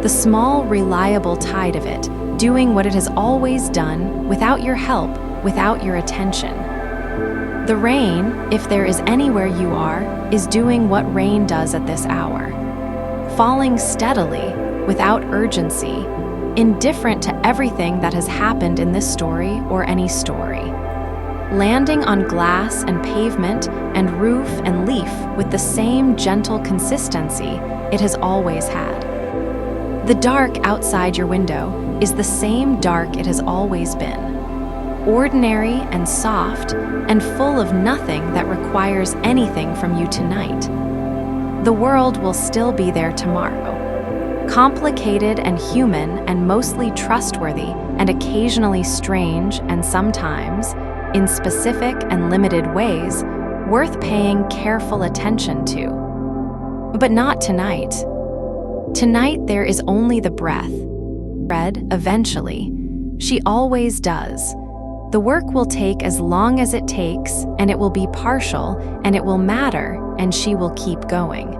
The small, reliable tide of it, doing what it has always done, without your help, without your attention. The rain, if there is anywhere you are, is doing what rain does at this hour. Falling steadily, without urgency, indifferent to everything that has happened in this story or any story. Landing on glass and pavement and roof and leaf with the same gentle consistency it has always had. The dark outside your window is the same dark it has always been. Ordinary and soft and full of nothing that requires anything from you tonight. The world will still be there tomorrow. Complicated and human and mostly trustworthy and occasionally strange and sometimes, in specific and limited ways, worth paying careful attention to. But not tonight. Tonight there is only the breath. Red, eventually. She always does. The work will take as long as it takes, and it will be partial, and it will matter, and she will keep going.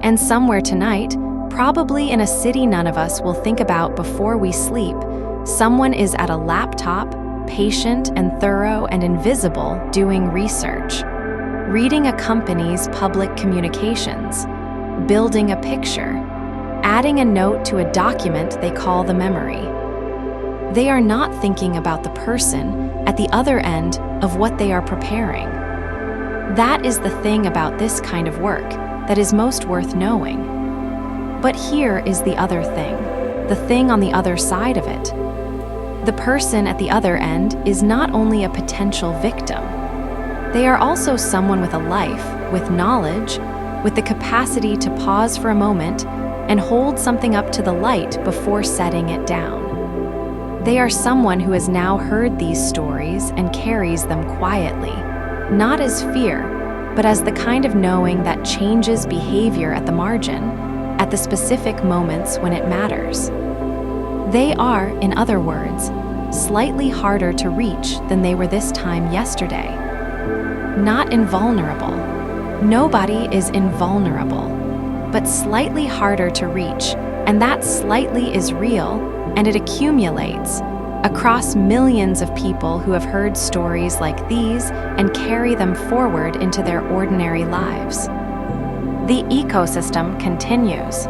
And somewhere tonight, probably in a city none of us will think about before we sleep, someone is at a laptop, patient and thorough and invisible, doing research, reading a company's public communications, building a picture, adding a note to a document they call the memory. They are not thinking about the person at the other end of what they are preparing. That is the thing about this kind of work that is most worth knowing. But here is the other thing, the thing on the other side of it. The person at the other end is not only a potential victim. They are also someone with a life, with knowledge, with the capacity to pause for a moment and hold something up to the light before setting it down. They are someone who has now heard these stories and carries them quietly, not as fear, but as the kind of knowing that changes behavior at the margin, at the specific moments when it matters. They are, in other words, slightly harder to reach than they were this time yesterday. Not invulnerable. Nobody is invulnerable, but slightly harder to reach, and that slightly is real, and it accumulates across millions of people who have heard stories like these and carry them forward into their ordinary lives. The ecosystem continues,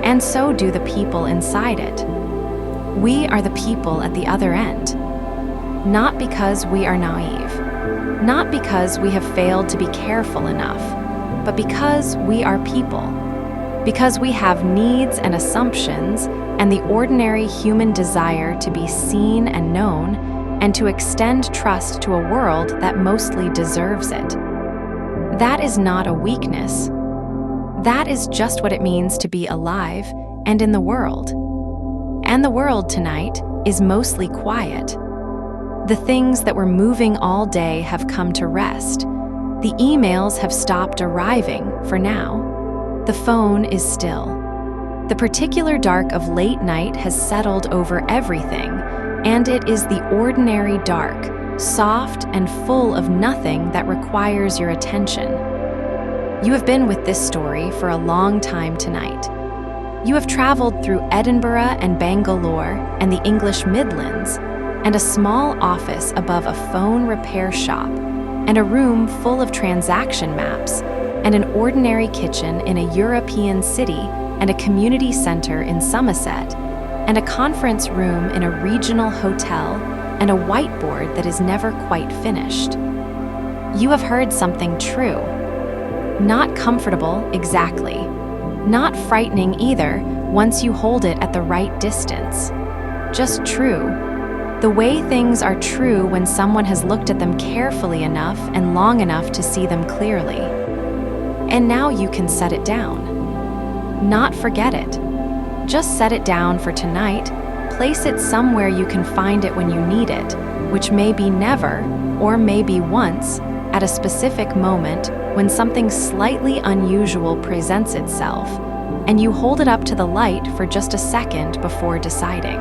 and so do the people inside it. We are the people at the other end, not because we are naive, not because we have failed to be careful enough, but because we are people, because we have needs and assumptions and the ordinary human desire to be seen and known and to extend trust to a world that mostly deserves it. That is not a weakness. That is just what it means to be alive and in the world. And the world tonight is mostly quiet. The things that were moving all day have come to rest. The emails have stopped arriving for now. The phone is still. The particular dark of late night has settled over everything, and it is the ordinary dark, soft and full of nothing that requires your attention. You have been with this story for a long time tonight. You have traveled through Edinburgh and Bangalore and the English Midlands, and a small office above a phone repair shop, and a room full of transaction maps, and an ordinary kitchen in a European city, and a community center in Somerset, and a conference room in a regional hotel, and a whiteboard that is never quite finished. You have heard something true. Not comfortable, exactly. Not frightening either, once you hold it at the right distance. Just true. The way things are true when someone has looked at them carefully enough and long enough to see them clearly. And now you can set it down. Not forget it. Just set it down for tonight. Place it somewhere you can find it when you need it, which may be never, or maybe once, at a specific moment when something slightly unusual presents itself, and you hold it up to the light for just a second before deciding.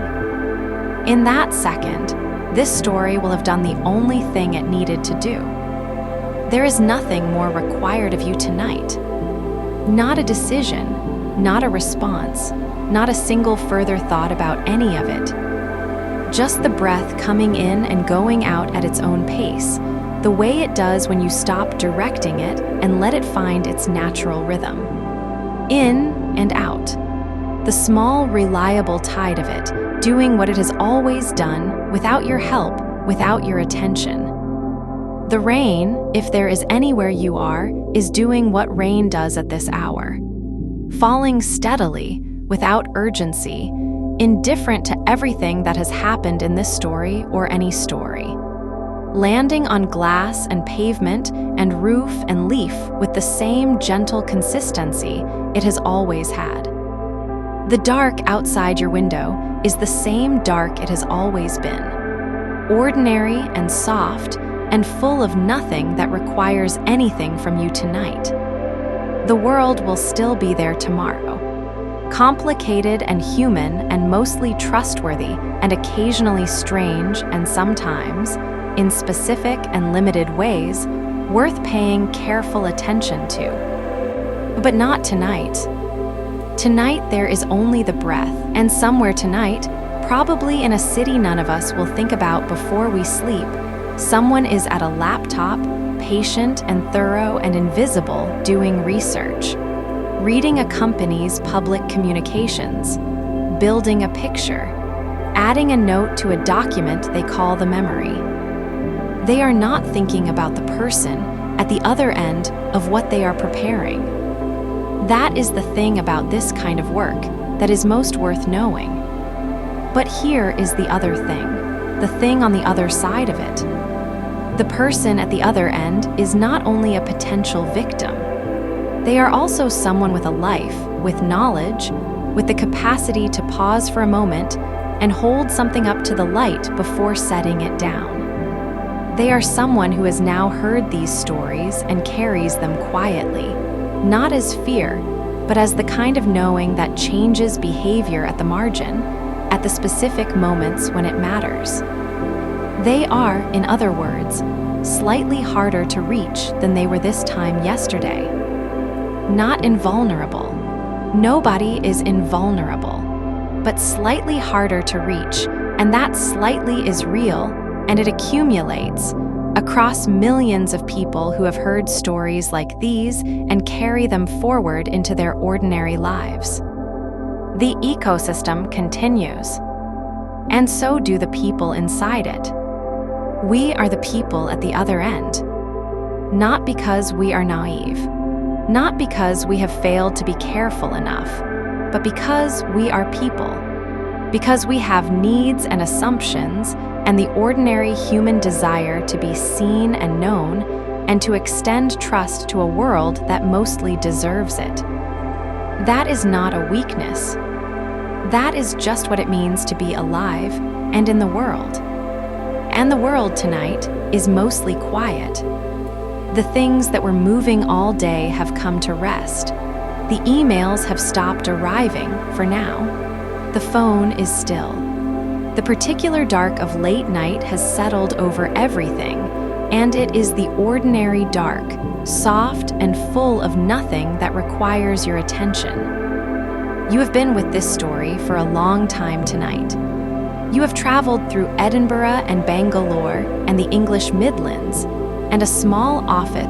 In that second, this story will have done the only thing it needed to do. There is nothing more required of you tonight. Not a decision, not a response, not a single further thought about any of it. Just the breath coming in and going out at its own pace, the way it does when you stop directing it and let it find its natural rhythm. In and out. The small, reliable tide of it, doing what it has always done, without your help, without your attention. The rain, if there is anywhere you are, is doing what rain does at this hour. Falling steadily, without urgency, indifferent to everything that has happened in this story or any story. Landing on glass and pavement and roof and leaf with the same gentle consistency it has always had. The dark outside your window is the same dark it has always been. Ordinary and soft and full of nothing that requires anything from you tonight. The world will still be there tomorrow. Complicated and human and mostly trustworthy and occasionally strange and sometimes, in specific and limited ways, worth paying careful attention to. But not tonight. Tonight there is only the breath, and somewhere tonight, probably in a city none of us will think about before we sleep, someone is at a laptop, patient and thorough and invisible, doing research, reading a company's public communications, building a picture, adding a note to a document they call the memory. They are not thinking about the person at the other end of what they are preparing. That is the thing about this kind of work that is most worth knowing. But here is the other thing, the thing on the other side of it. The person at the other end is not only a potential victim. They are also someone with a life, with knowledge, with the capacity to pause for a moment and hold something up to the light before setting it down. They are someone who has now heard these stories and carries them quietly, not as fear, but as the kind of knowing that changes behavior at the margin, at the specific moments when it matters. They are, in other words, slightly harder to reach than they were this time yesterday. Not invulnerable. Nobody is invulnerable, but slightly harder to reach, and that slightly is real, and it accumulates across millions of people who have heard stories like these and carry them forward into their ordinary lives. The ecosystem continues, and so do the people inside it. We are the people at the other end, not because we are naive, not because we have failed to be careful enough, but because we are people, because we have needs and assumptions and the ordinary human desire to be seen and known and to extend trust to a world that mostly deserves it. That is not a weakness. That is just what it means to be alive and in the world. And the world tonight is mostly quiet. The things that were moving all day have come to rest. The emails have stopped arriving for now. The phone is still. The particular dark of late night has settled over everything, and it is the ordinary dark, soft and full of nothing that requires your attention. You have been with this story for a long time tonight. You have traveled through Edinburgh and Bangalore and the English Midlands, and a small office